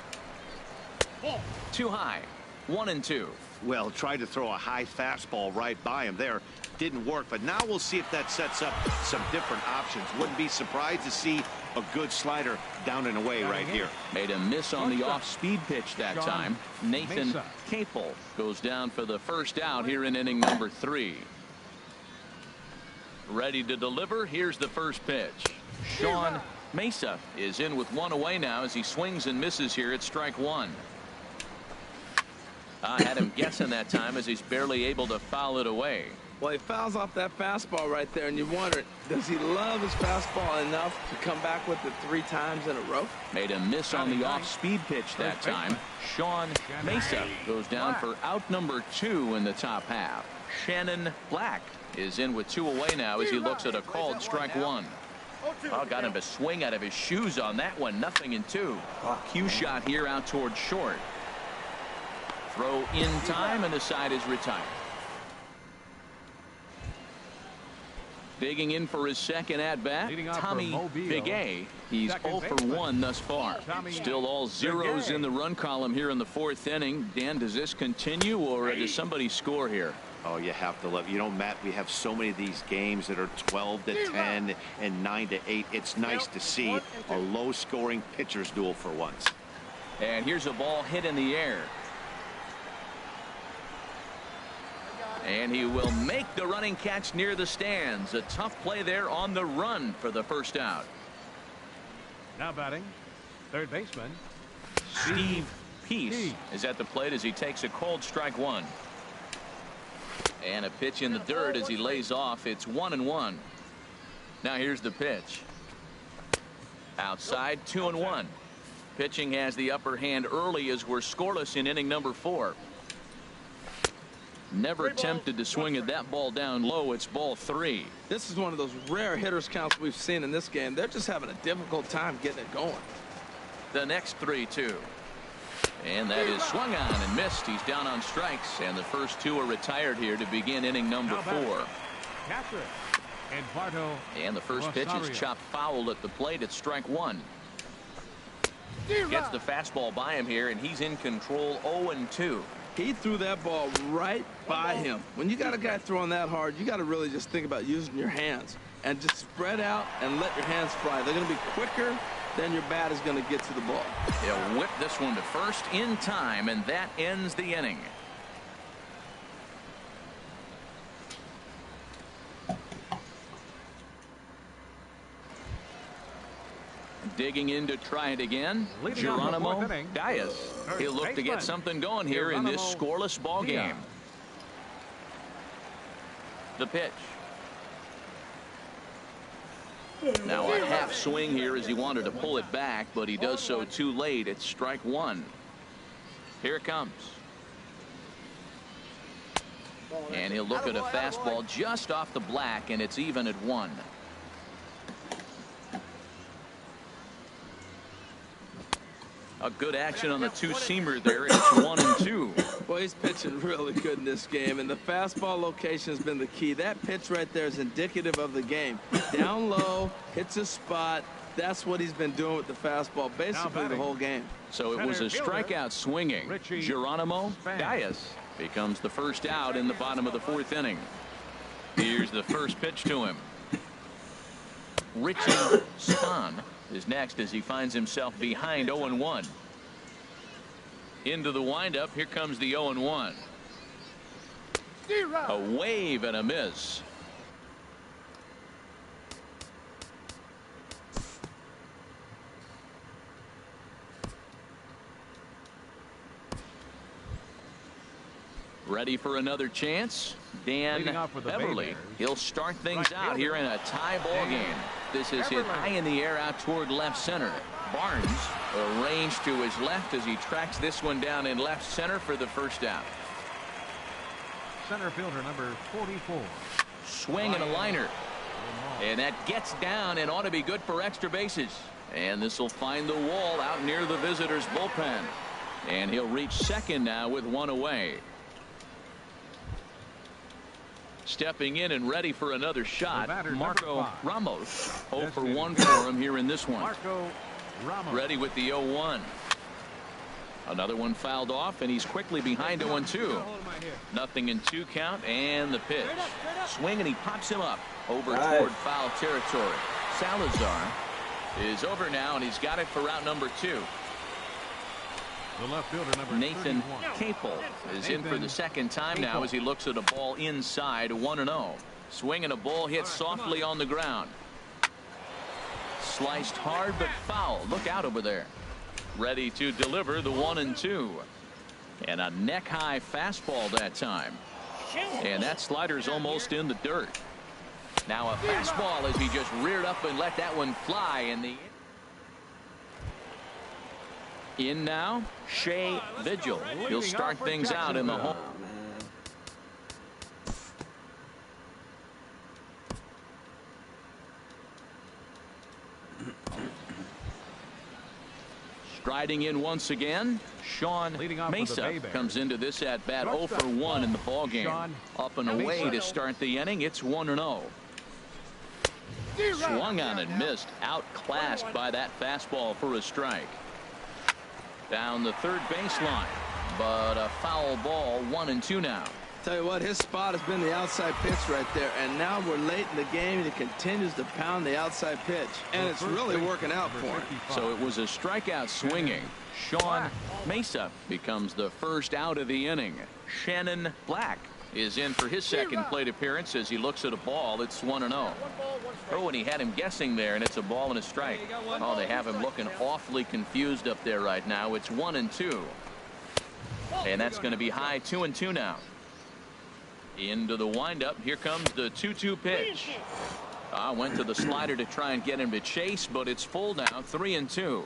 Too high. 1-2. Well, tried to throw a high fastball right by him there. Didn't work, but now we'll see if that sets up some different options. Wouldn't be surprised to see a good slider down and away right here. Made a miss on the off-speed pitch that time. Nathan Capel goes down for the first out here in inning number 3. Ready to deliver. Here's the first pitch. Sean Mesa is in with 1 away now as he swings and misses here at strike 1. I had him guessing that time as he's barely able to foul it away. Well, he fouls off that fastball right there, and you wonder, does he love his fastball enough to come back with it 3 times in a row? Made a miss on the off-speed pitch that time. Sean Mesa goes down for out number 2 in the top half. Shannon Black is in with 2 away now as he looks at a called strike 1. Oh, got him to swing out of his shoes on that one. 0-2. Cue shot here out towards short. Throw in time, and the side is retired. Digging in for his second at-bat, Tommy Bigay. He's 0 for 1 thus far. Still all zeros in the run column here in the 4th inning. Dan, does this continue, or does somebody score here? Oh, you have to love, you know, Matt, we have so many of these games that are 12-10 and 9-8. It's nice to see a low-scoring pitcher's duel for once. And here's a ball hit in the air. And he will make the running catch near the stands. A tough play there on the run for the first out. Now batting, third baseman Steve Peace is at the plate as he takes a cold strike 1. And a pitch in the dirt as he lays off. It's 1-1. Now here's the pitch. Outside, 2-1. Pitching has the upper hand early as we're scoreless in inning number 4. Never tempted to swing at that ball down low. It's ball 3. This is one of those rare hitters counts we've seen in this game. They're just having a difficult time getting it going. The next 3-2. And that is swung on and missed. He's down on strikes, and the first 2 are retired here to begin inning number 4. And the first pitch is chopped foul at the plate at strike 1. Gets the fastball by him here, and he's in control. 0-2. He threw that ball right by him. When you got a guy throwing that hard, you got to really just think about using your hands and just spread out and let your hands fly. They're going to be quicker than your bat is going to get to the ball. He'll whip this one to first in time, and that ends the inning. Digging in to try it again, Leading off the Geronimo fourth inning, Diaz. He'll look to get something going here in this scoreless ball game. The pitch. Now a half swing here as he wanted to pull it back, but he does so too late. It's strike one. Here it comes. And he'll look at a fastball just off the black, and it's even at 1. A good action on the two-seamer there. It's 1-2. Well, he's pitching really good in this game, and the fastball location has been the key. That pitch right there is indicative of the game. Down low, hits a spot. That's what he's been doing with the fastball basically the whole game. So it was a strikeout swinging. Geronimo Diaz becomes the first out in the bottom of the 4th inning. Here's the first pitch to him. Richie Spahn is next as he finds himself behind 0-1. Into the windup. Here comes the 0-1. A wave and a miss. Ready for another chance? Dan Beverly. He'll start things out here in a tie ball game. This is hit high in the air out toward left center. Barnes arranged to his left as he tracks this one down in left center for the first out. Center fielder number 44. Swing and a liner. And that gets down and ought to be good for extra bases. And this will find the wall out near the visitors' bullpen. And he'll reach second now with 1 away. Stepping in and ready for another shot, Marco Ramos. 0 for 1 for him here in this one. Marco Ramos. Ready with the 0-1. Another one fouled off, and he's quickly behind 0-2. Nothing in 2 count, and the pitch. Swing, and he pops him up over toward foul territory. Salazar is over now, and he's got it for out number 2. The left fielder number Nathan Capel is in for the second time now as he looks at a ball inside. 1-0. Swing and a ball hit softly on the ground. Sliced hard but foul. Look out over there. Ready to deliver the 1-2. And a neck high fastball that time. And that slider's almost in the dirt. Now a fastball as he just reared up and let that one fly in the. In now, Shea Vigil. He'll start things out in the home. Striding in once again, Sean Mesa comes into this at bat 0 for 1 in the ball game. Up and away to start the inning. It's 1-0. Swung on and missed. Outclassed by that fastball for a strike. Down the third baseline, but a foul ball. 1-2 now. Tell you what, his spot has been the outside pitch right there, and now we're late in the game and he continues to pound the outside pitch, and it's really working out for him. So it was a strikeout swinging. Sean Mesa becomes the first out of the inning. Shannon Black is in for his second plate appearance as he looks at a ball. It's 1-0. Oh, and he had him guessing there, and it's a ball and a strike. Oh, they have him looking awfully confused up there right now. It's 1-2. And that's going to be high. 2-2 now. Into the windup. Here comes the 2-2 pitch. Went to the slider to try and get him to chase, but it's full now. 3-2.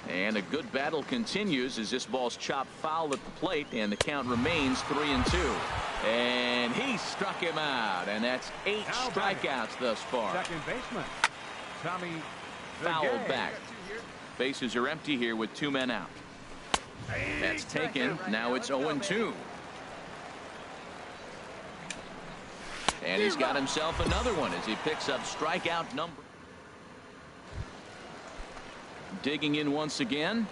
And a good battle continues as this ball's chopped foul at the plate, and the count remains 3-2. And he struck him out, and that's 8 strikeouts thus far. Second baseman Tommy fouled back. Bases are empty here with 2 men out. That's taken. Now it's 0-2. And he's got himself another one as he picks up strikeout number. Digging in once again.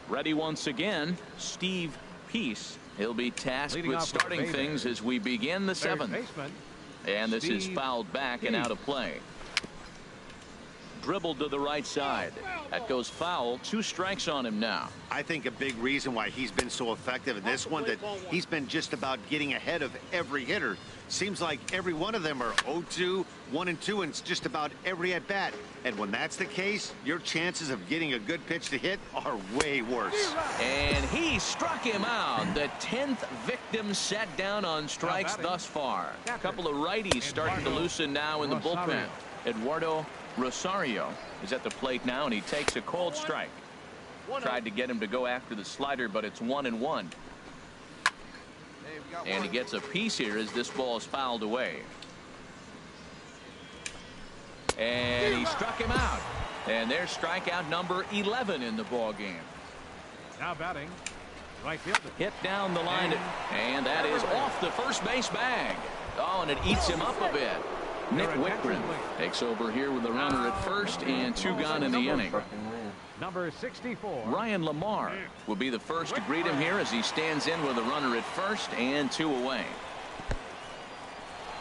Ready once again, Steve Peace. He'll be tasked with starting things as we begin the 7th. And this is fouled back and out of play. dribbled to the right side. That goes foul. 2 strikes on him now. I think a big reason why he's been so effective in this one, that he's been just about getting ahead of every hitter. Seems like every one of them are 0-2, 1-2, and it's just about every at bat. And when that's the case, your chances of getting a good pitch to hit are way worse. And he struck him out. The 10th victim set down on strikes thus far. A couple of righties starting to loosen now in the bullpen. Eduardo Rosario is at the plate now, and he takes a cold strike. Tried to get him to go after the slider, but it's 1-1. And he gets a piece here as this ball is fouled away. And he struck him out. And there's strikeout number 11 in the ball game. Now batting, right fielder. Hit down the line, and that is off the first base bag. Oh, and it eats him up a bit. Nick Wickren takes over here with the runner at first and 2 gone in the inning. Number 64. Ryan Lamar will be the first to greet him here as he stands in with a runner at first and 2 away.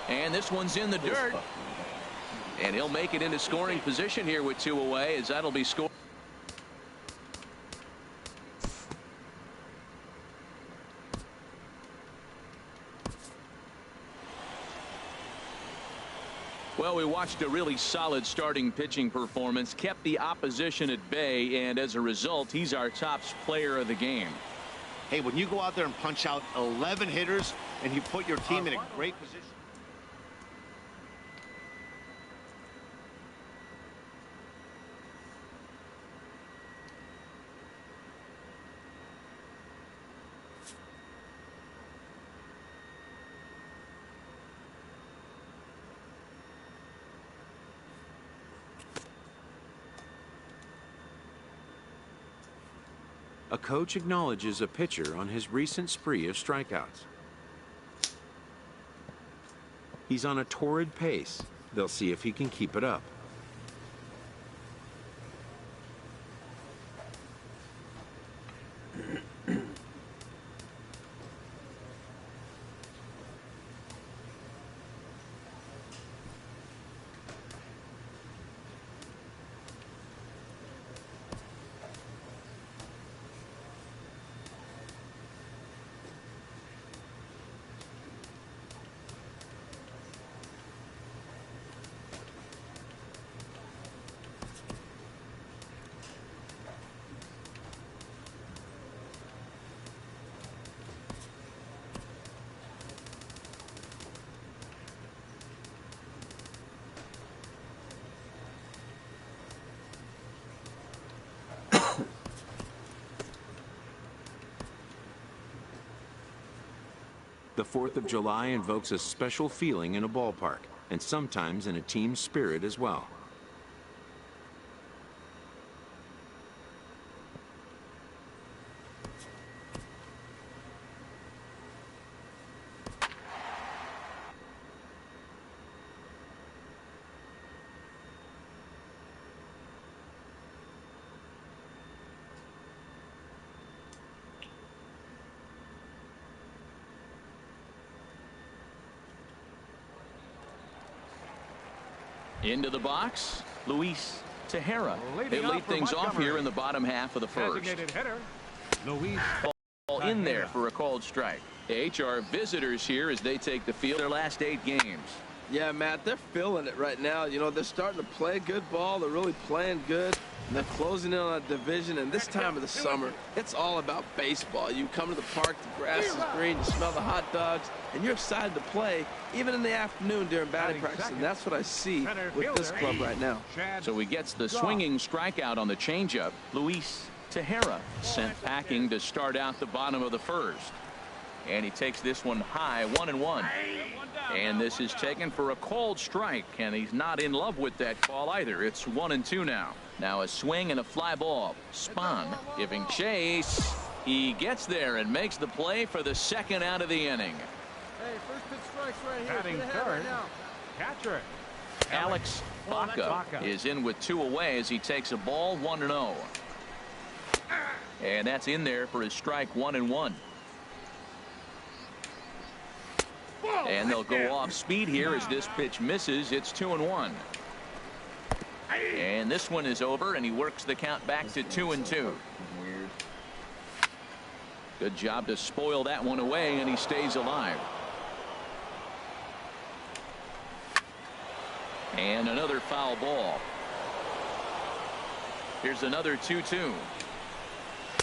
And this one's in the dirt. And he'll make it into scoring position here with 2 away, as that'll be scored. Well, we watched a really solid starting pitching performance, kept the opposition at bay, and as a result, he's our top player of the game. Hey, when you go out there and punch out 11 hitters and you put your team in a great position. A coach acknowledges a pitcher on his recent spree of strikeouts. He's on a torrid pace. They'll see if he can keep it up. The 4th of July invokes a special feeling in a ballpark, and sometimes in a team spirit as well. Into the box, Luis Tejera. They lead things off here in the bottom half of the first. Designated hitter, Luis. Ball in there for a called strike. The HR visitors here as they take the field their last 8 games. Yeah, Matt, they're feeling it right now. You know, they're starting to play good ball. They're really playing good. And they're closing in on a division. And this time of the summer, it's all about baseball. You come to the park, the grass is green, you smell the hot dogs, and you're excited to play, even in the afternoon during batting practice. And that's what I see with this club right now. So he gets the swinging strikeout on the changeup. Luis Tejera sent packing to start out the bottom of the first. And he takes this one high, 1-1. And this is taken for a called strike, and he's not in love with that call either. It's 1-2 now. Now a swing and a fly ball. Spahn giving chase. He gets there and makes the play for the 2nd out of the inning. Hey, first pitch strikes right here. Batting third, catcher. Alex Baca is in with 2 away as he takes a ball, 1-0. And that's in there for his strike, 1-1. And they'll go off speed here as this pitch misses. It's 2-1. And this one is over, and he works the count back to 2-2. Weird. Good job to spoil that one away, and he stays alive. And another foul ball. Here's another 2-2.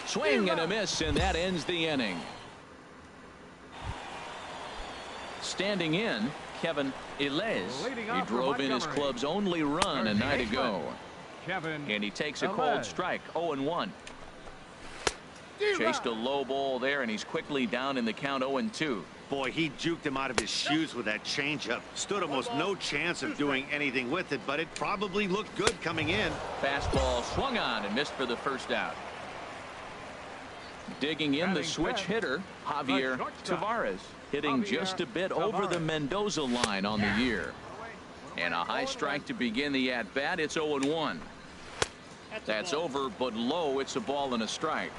Swing and a miss, and that ends the inning. Standing in, Kevin Ilez. He drove in his club's only run a night ago. And he takes a cold strike, 0-1. Chased a low ball there, and he's quickly down in the count, 0-2. Boy, he juked him out of his shoes with that changeup. Stood almost no chance of doing anything with it, but it probably looked good coming in. Fastball swung on and missed for the first out. Digging in the switch hitter, Javier Tavares, hitting just a bit over the Mendoza line on the year. And a high strike to begin the at-bat. It's 0-1. That's over, but low. It's a ball and a strike.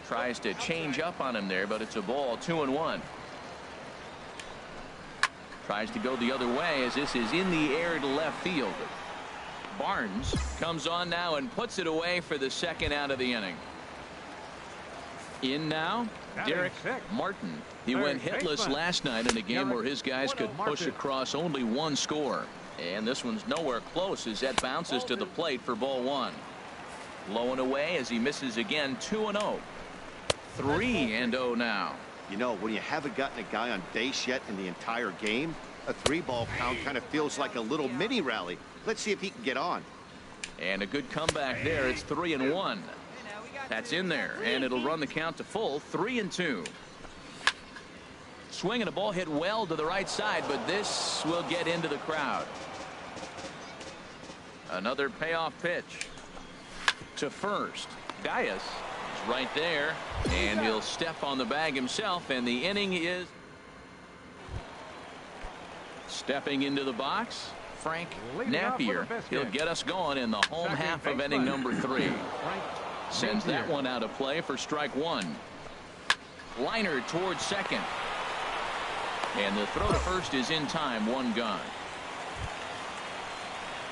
Tries to change up on him there, but it's a ball, 2-1. Tries to go the other way as this is in the air to left field. Barnes comes on now and puts it away for the second out of the inning. In now, Derek Martin. He went hitless last night in a game where his guys could push across only one score. And this one's nowhere close as that bounces to the plate for ball one. Low and away as he misses again, 2-0. 3-0 now. You know, when you haven't gotten a guy on base yet in the entire game, a 3-ball count kind of feels like a little mini rally. Let's see if he can get on. And a good comeback there. It's 3-1. That's in there, and it'll run the count to full, 3-2. Swing and a ball hit well to the right side, but this will get into the crowd. Another payoff pitch to first. Dias is right there, and he'll step on the bag himself, and the inning is stepping into the box. Frank Napier. He'll get us going in the home half of inning number 3. Sends that one out of play for strike one. Liner towards second. And the throw to first is in time, one gone.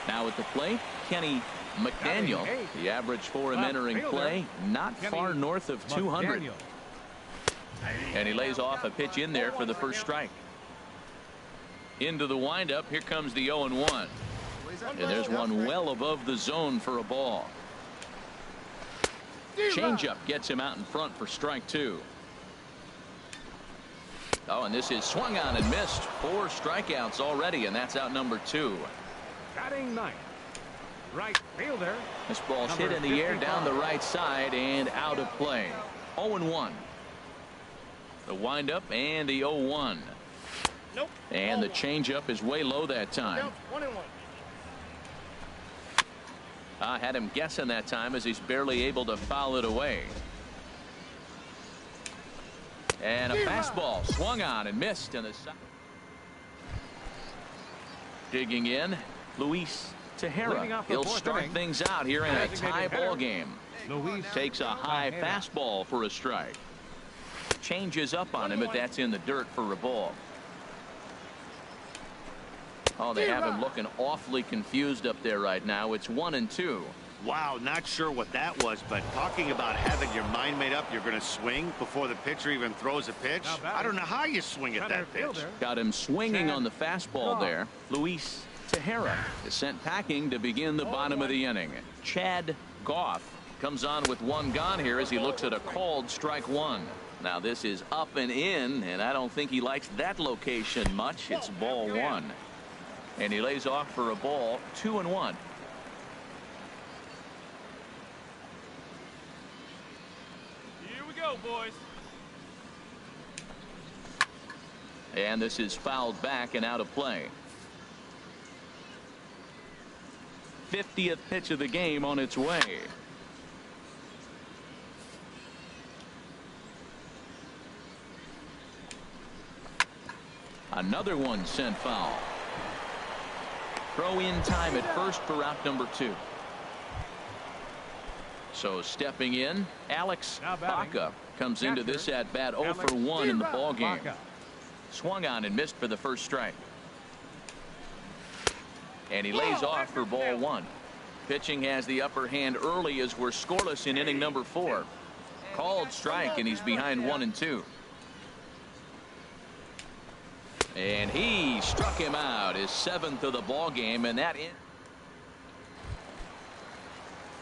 Now at the plate, Kenny McDaniel. The average for him entering play, not far north of 200. And he lays off a pitch in there for the first strike. Into the windup, here comes the 0-1. And there's one well above the zone for a ball. Changeup gets him out in front for strike two. Oh, and this is swung on and missed. 4 strikeouts already, and that's out number 2. Batting ninth, right fielder. This ball's hit in the air down the right side and out of play. 0-1. The windup and the 0-1. Nope. And the changeup is way low that time. 1-1. I had him guessing that time as he's barely able to foul it away. And a fastball swung on and missed in the side. Digging in, Luis Tejera. He'll start things out here in a tie ball game. Takes a high fastball for a strike. Changes up on him, but that's in the dirt for a ball. Oh, they have him looking awfully confused up there right now. It's 1-2. Wow, not sure what that was, but talking about having your mind made up, you're going to swing before the pitcher even throws a pitch. I don't know how you swing at that pitch. Got him swinging on the fastball there. Luis Tejera is sent packing to begin the bottom of the inning. Chad Goff comes on with one gone here as he looks at a called strike one. Now this is up and in, and I don't think he likes that location much. It's ball one. And he lays off for a ball, 2-1. Here we go, boys. And this is fouled back and out of play. 50th pitch of the game on its way. Another one sent foul. Throw in time at first for out number 2. So stepping in, Alex Baca comes into this at bat 0 for 1 in the ball game. Swung on and missed for the first strike. And he lays off for ball one. Pitching has the upper hand early as we're scoreless in inning number 4. Called strike, and he's behind 1-2. And he struck him out, his 7th of the ball game, and that in.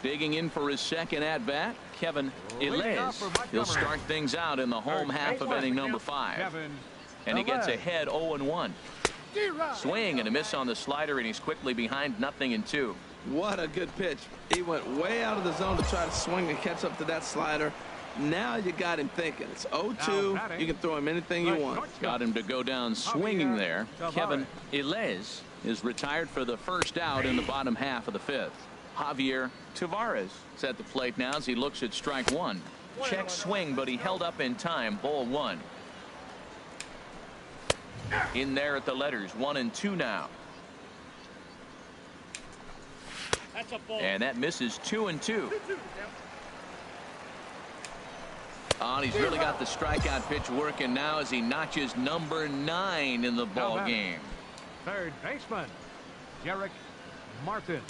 Digging in for his second at bat, Kevin Ilez. He'll start things out in the home half of inning number 5. And he gets ahead 0-1. Swing and a miss on the slider, and he's quickly behind 0-2. What a good pitch. He went way out of the zone to try to swing and catch up to that slider. Now you got him thinking. It's 0-2. You can throw him anything you want. Got him to go down swinging there. Kevin Ilez is retired for the first out in the bottom half of the 5th. Javier Tavares is at the plate now as he looks at strike 1. Check swing, but he held up in time. Ball 1. In there at the letters, 1-2 now. And that misses 2-2. Oh, and he's really got the strikeout pitch working now as he notches number 9 in the ball game. Third baseman, Derek Martin.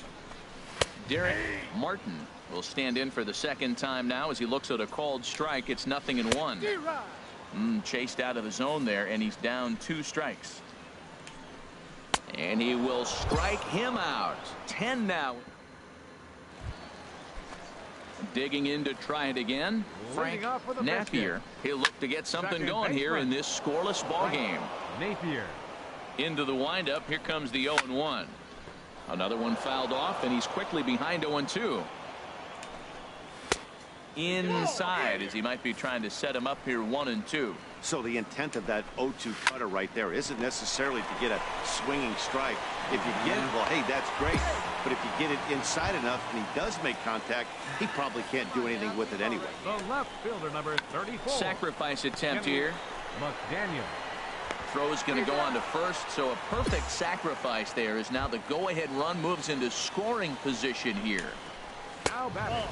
Derek Martin will stand in for the second time now as he looks at a called strike. It's 0-1. Chased out of the zone there, and he's down 2 strikes. And he will strike him out. 10 now. Digging in to try it again. Frank Napier. He'll look to get something going here in this scoreless ball game. Napier. Into the windup. Here comes the 0-1. Another one fouled off, and he's quickly behind 0-2. Inside as he might be trying to set him up here 1-2. So the intent of that 0-2 cutter right there isn't necessarily to get a swinging strike. If you get it, well, hey, that's great. But if you get it inside enough and he does make contact, he probably can't do anything with it anyway. The left fielder, number 34. Sacrifice attempt here. McDaniel. Throw's going to go on to first, so a perfect sacrifice there as now the go-ahead run moves into scoring position here. Now batting.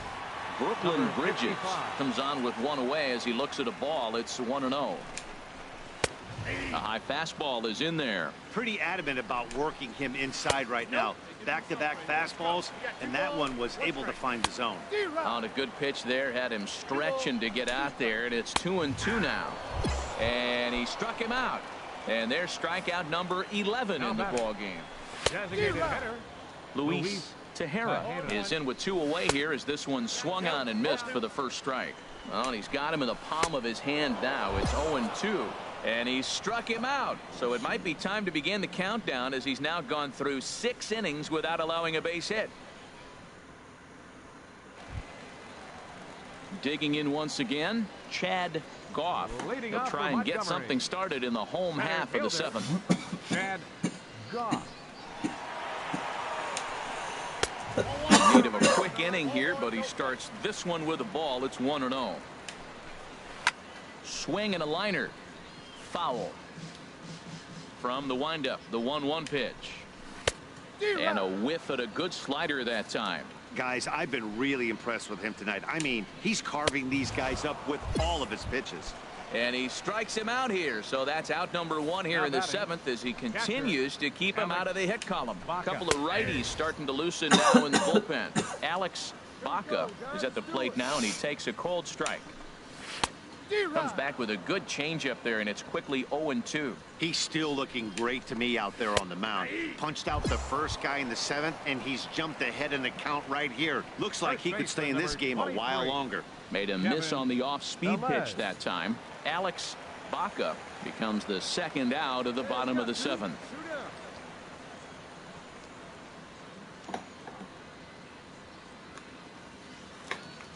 Brooklyn Bridges comes on with one away as he looks at a ball. It's 1-0. A high fastball is in there. Pretty adamant about working him inside right now. Back-to-back fastballs, and that one was able to find the zone. On a good pitch there, had him stretching to get out there, and it's 2-2 now. And he struck him out. And there's strikeout number 11 in the ball game. Designated hitter, Luis Tejera is in with 2 away here as this one swung on and missed for the first strike. Well, and he's got him in the palm of his hand now. It's 0-2. And he struck him out. So it might be time to begin the countdown as he's now gone through 6 innings without allowing a base hit. Digging in once again, Chad Goff. He'll try and get something started in the home half of the 7th. Chad Goff. Need of a quick inning here, but he starts this one with a ball. It's 1-0. Swing and a liner. Foul. From the windup, the 1-1 pitch. And a whiff at a good slider that time. Guys, I've been really impressed with him tonight. I mean, he's carving these guys up with all of his pitches. And he strikes him out here. So that's out number 1 here in the 7th as he continues to keep him out of the hit column. A couple of righties starting to loosen now in the bullpen. Alex Baca is at the plate now, and he takes a cold strike. Comes back with a good changeup there, and it's quickly 0-2. He's still looking great to me out there on the mound. Punched out the first guy in the 7th, and he's jumped ahead in the count right here. Looks like he could stay in this game a while longer. Made a miss on the off-speed pitch that time. Alex Baca becomes the second out of the bottom of the 7th.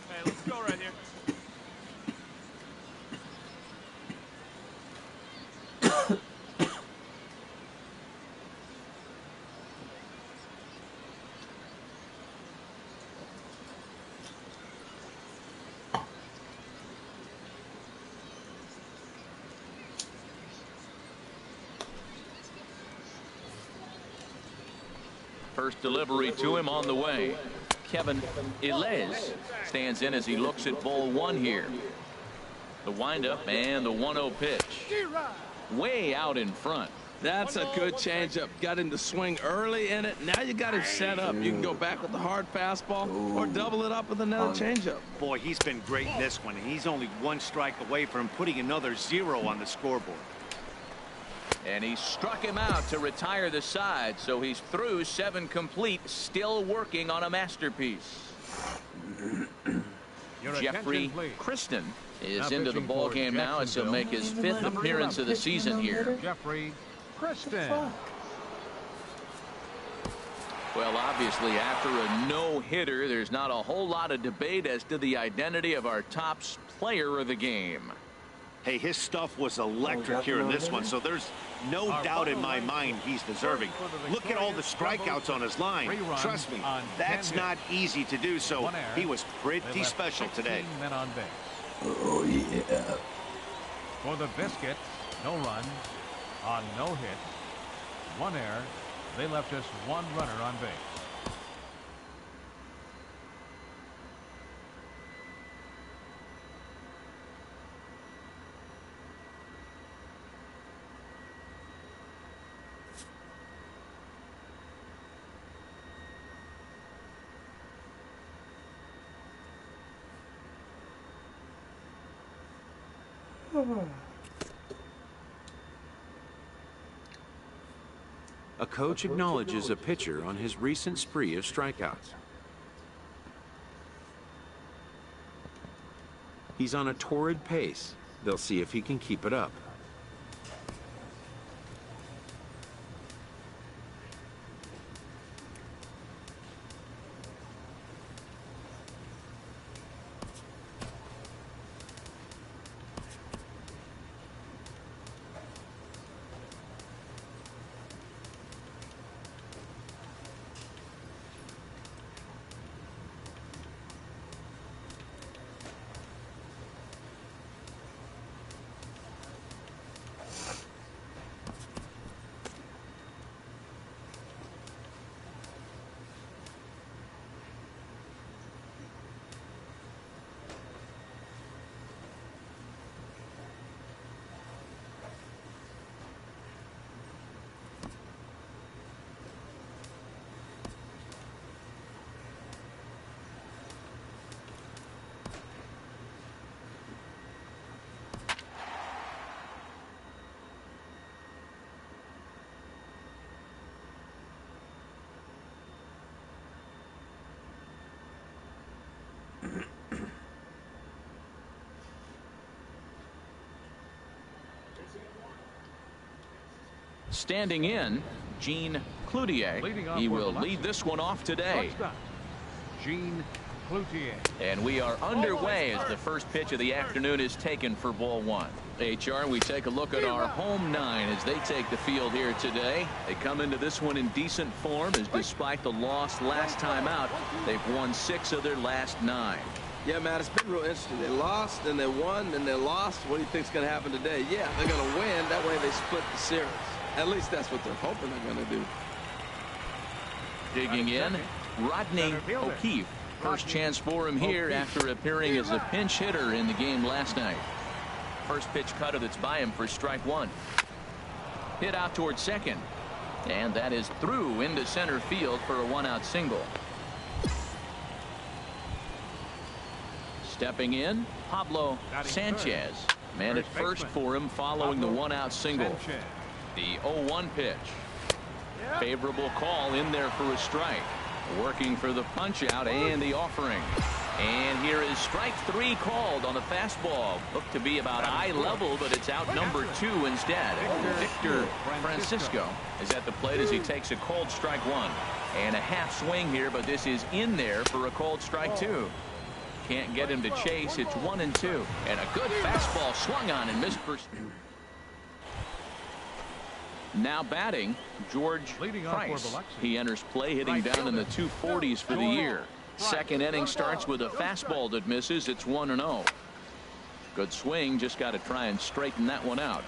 Hey, let's go right here. First delivery to him on the way. Kevin Ilez stands in as he looks at ball 1 here. The windup and the 1-0 pitch. Way out in front. That's a good changeup. Got him to swing early in it. Now you got him set up. You can go back with the hard fastball or double it up with another changeup. Boy, he's been great in this one, and he's only one strike away from putting another 0 on the scoreboard. And he struck him out to retire the side, so he's through 7 complete, still working on a masterpiece. Jeffrey Kristen is into the ball game now as he'll make his 5th appearance of the season here. Jeffrey Kristen. Well, obviously, after a no-hitter, there's not a whole lot of debate as to the identity of our top player of the game. Hey, his stuff was electric here in this one, so there's no doubt in my mind he's deserving. Look at all the strikeouts on his line. Trust me, that's not easy to do, so he was pretty special today. Oh, yeah. For the Biscuits, no runs on no hits, 1 error. They left us 1 runner on base. A coach acknowledges a pitcher on his recent spree of strikeouts. He's on a torrid pace. They'll see if he can keep it up. Standing in, Gene Cloutier. He will lead this one off today. Gene Cloutier. And we are underway as the first pitch of the afternoon is taken for ball 1. HR, we take a look at our home 9 as they take the field here today. They come into this one in decent form, as despite the loss last time out, they've won 6 of their last 9. Yeah, Matt, it's been real interesting. They lost, then they won, then they lost. What do you think's going to happen today? Yeah, they're going to win. That way they split the series. At least that's what they're hoping they're going to do. Digging in, Rodney O'Keefe. First chance for him here after appearing as a pinch hitter in the game last night. First pitch cutter that's by him for strike 1. Hit out towards second. And that is through into center field for a 1-out single. Stepping in, Pablo Sanchez. Man at first for him following the 1-out single. The 0-1 pitch. Favorable call in there for a strike. Working for the punch out and the offering. And here is strike 3 called on the fastball. Looked to be about eye level, but it's out number 2 instead. Victor Francisco is at the plate as he takes a called strike 1. And a half swing here, but this is in there for a called strike 2. Can't get him to chase. It's 1-2. And a good fastball swung on and missed for. Now batting, George Price. He enters play hitting down in the 240s for the year. Second inning starts with a fastball that misses. It's 1-0. Good swing. Just got to try and straighten that one out.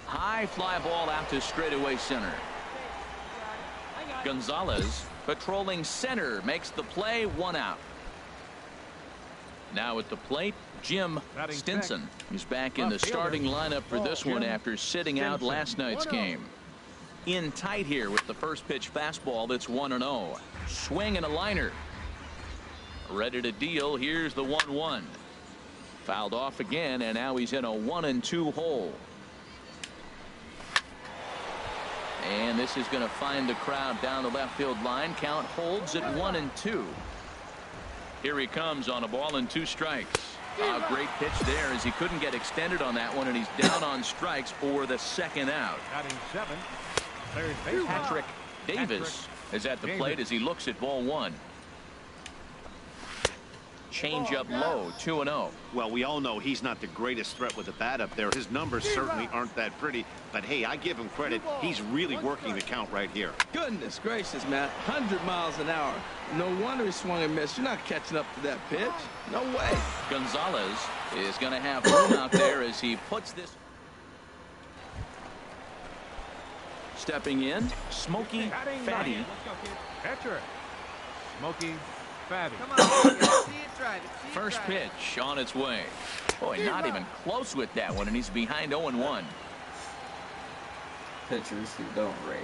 High fly ball out to straightaway center. Gonzalez patrolling center makes the play. 1 out. Now at the plate, Jim Batting Stinson. sixth. He's back in the Left fielder. starting lineup for this one Jim after sitting out Stinson. last night's game. In tight here with the first pitch fastball that's 1-0. Swing and a liner. Ready to deal. Here's the 1-1. Fouled off again, and now he's in a 1-2 hole. And this is going to find the crowd down the left field line. Count holds at 1-2. Here he comes on a ball and 2 strikes. A great pitch there as he couldn't get extended on that one, and he's down on strikes for the second out. Batting 7. Third base. Patrick Davis is at the plate as he looks at ball 1. Change up low, 2-0. Well, we all know he's not the greatest threat with the bat up there. His numbers certainly aren't that pretty. But, hey, I give him credit. He's really working the count right here. Goodness gracious, Matt. 100 miles an hour. No wonder he swung and missed. You're not catching up to that pitch. No way. Gonzalez is going to have room out there as he puts this. Stepping in, Smokey Fatty. Let's go, kid. Catcher. Smokey Fatty. Come on, see it drive it. See it First drive it. pitch on its way. Boy, not even close with that one, and he's behind 0-1. Pitchers who don't rake.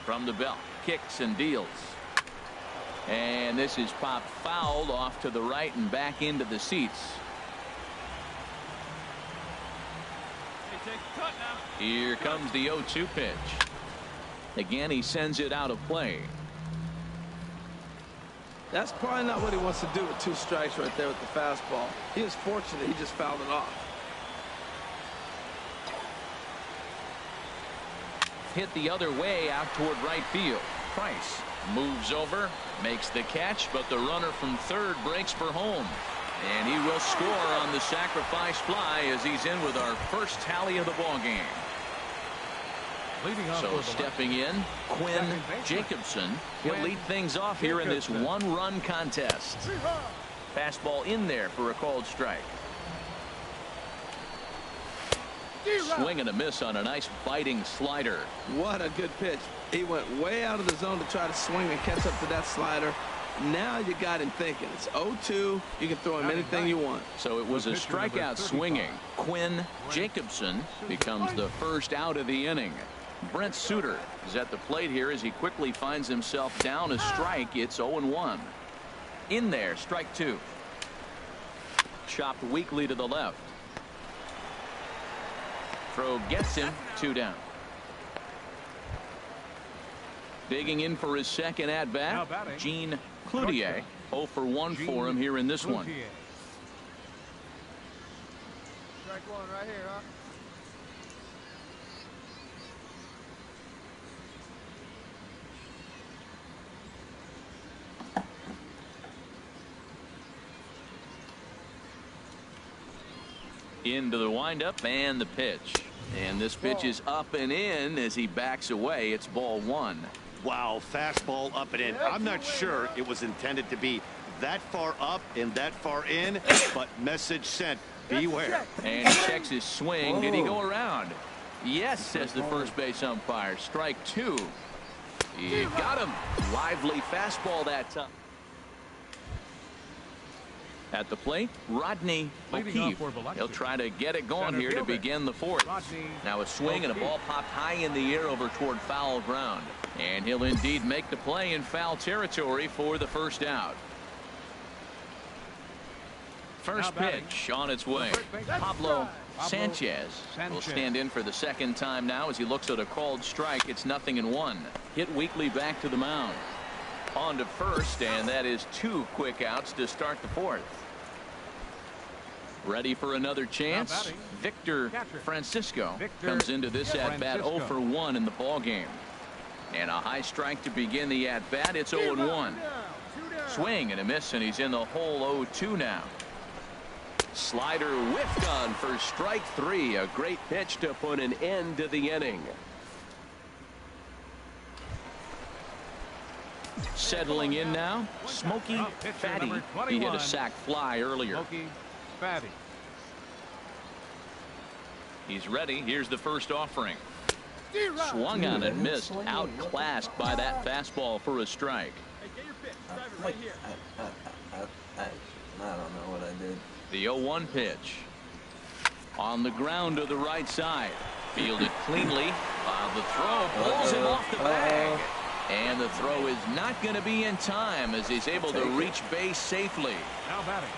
From the belt, kicks and deals. And this is popped fouled off to the right and back into the seats. Hey, take a cut now. Here comes the 0-2 pitch. Again, he sends it out of play. That's probably not what he wants to do with 2 strikes right there with the fastball. He was fortunate he just fouled it off. Hit the other way out toward right field. Price moves over, makes the catch, but the runner from third breaks for home. And he will score on the sacrifice fly as he's in with our first tally of the ball game. Leading off So for the stepping in, Quinn Jacobson. He'll lead things off here in this 1-run contest. Fastball in there for a called strike. Swing and a miss on a nice biting slider. What a good pitch. He went way out of the zone to try to swing and catch up to that slider. Now you got him thinking. It's 0-2. You can throw him anything you want. So it was a strikeout swinging. Quinn Jacobson becomes the first out of the inning. Brent Suter is at the plate here as he quickly finds himself down a strike. It's 0-1. In there, strike 2. Chopped weakly to the left. Throw gets him, 2 down. Digging in for his second at bat, Gene Cloutier. 0 for 1 for him here in this one. Strike 1 right here, huh? Into the windup and the pitch. And this pitch is up and in as he backs away. It's ball 1. Wow, fastball up and in. I'm not sure it was intended to be that far up and that far in, but message sent. Beware. And he checks his swing. Did he go around? Yes, says the first base umpire. Strike 2. He got him. Lively fastball that time. At the plate, Rodney O'Keefe. He'll try to get it going here to begin the 4th. Now a swing and a ball popped high in the air over toward foul ground. And he'll indeed make the play in foul territory for the first out. First pitch on its way. Pablo Sanchez will stand in for the second time now as he looks at a called strike. It's 0-1. Hit weakly back to the mound. On to first, and that is 2 quick outs to start the 4th. Ready for another chance? Victor Francisco comes into this at-bat 0 for 1 in the ball game. And a high strike to begin the at-bat. It's 0-1. Swing and a miss, and he's in the hole 0-2 now. Slider whiffed on for strike 3. A great pitch to put an end to the inning. Settling in now, Smokey Fatty. He hit a sac fly earlier. Smokey Fatty. He's ready. Here's the first offering. Swung on and missed. Outclassed by that fastball for a strike. Hey, get your pitch. Drive it right here. I don't know what I did. The 0-1 pitch. On the ground to the right side. Fielded cleanly. The throw pulls him off the bag. And the throw is not going to be in time as he's able to reach base safely. Now batting.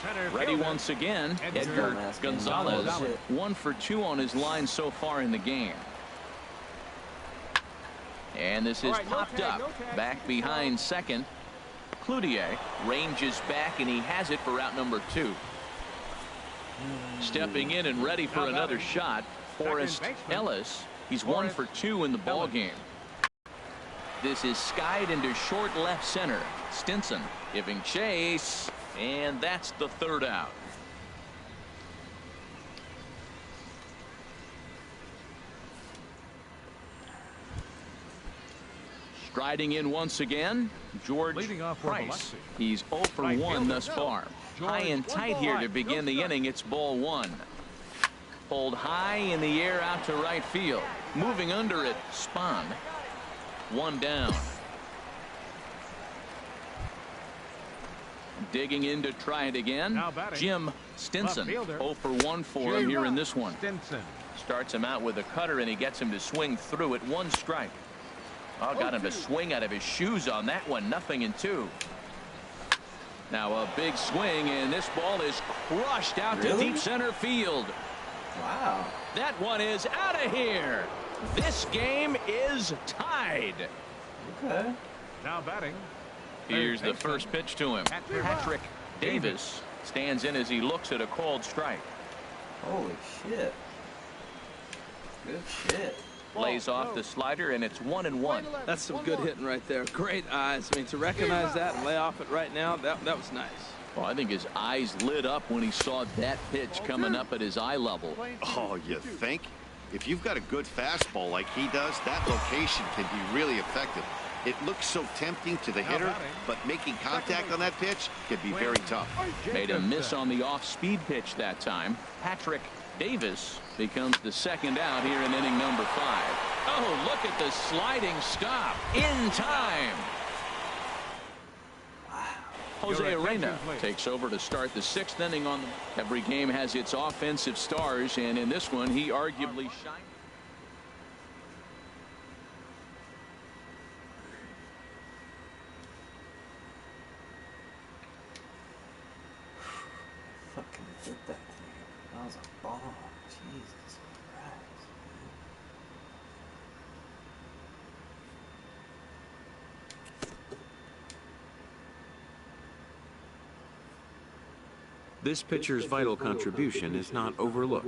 Center Ready fielder. once again, Edgar Edgar Gonzalez. 1 for 2 on his line so far in the game. And this is popped up. Back behind second. Cloutier ranges back, and he has it for out number 2. Stepping in and ready for another shot, Forrest Ellis. He's 1 for 2 in the ball game. This is skied into short left center. Stinson giving chase, and that's the 3rd out. Striding in once again, George Price. He's 0 for 1 thus far. High and tight here to begin the inning. It's ball 1. Pulled high in the air out to right field. Moving under it, Spahn. 1 down. Digging in to try it again. Jim Stinson. 0 for 1 for him here in this one. Starts him out with a cutter, and he gets him to swing through it. 1 strike. Oh, got him to swing out of his shoes on that one. 0-2. Now a big swing, and this ball is crushed out to deep center field. Wow. That one is out of here. This game is tied. Okay. Now batting. Here's the first pitch to him. Patrick Davis stands in as he looks at a called strike. Holy shit. Good shit. Lays off the slider, and it's 1-1. That's some good hitting right there. Great eyes. I mean, to recognize that and lay off it right now, that was nice. Well, I think his eyes lit up when he saw that pitch coming up at his eye level. Oh, you think? If you've got a good fastball like he does, that location can be really effective. It looks so tempting to the hitter, but making contact on that pitch can be very tough. Made a miss on the off-speed pitch that time. Patrick Davis becomes the 2nd out here in inning number 5. Oh, look at the sliding stop in time. Jose Arena takes over to start the 6th inning on the. Every game has its offensive stars, and in this one, he arguably shined. Fucking hit that thing. That was a bomb. Jesus Christ. This pitcher's vital contribution is not overlooked.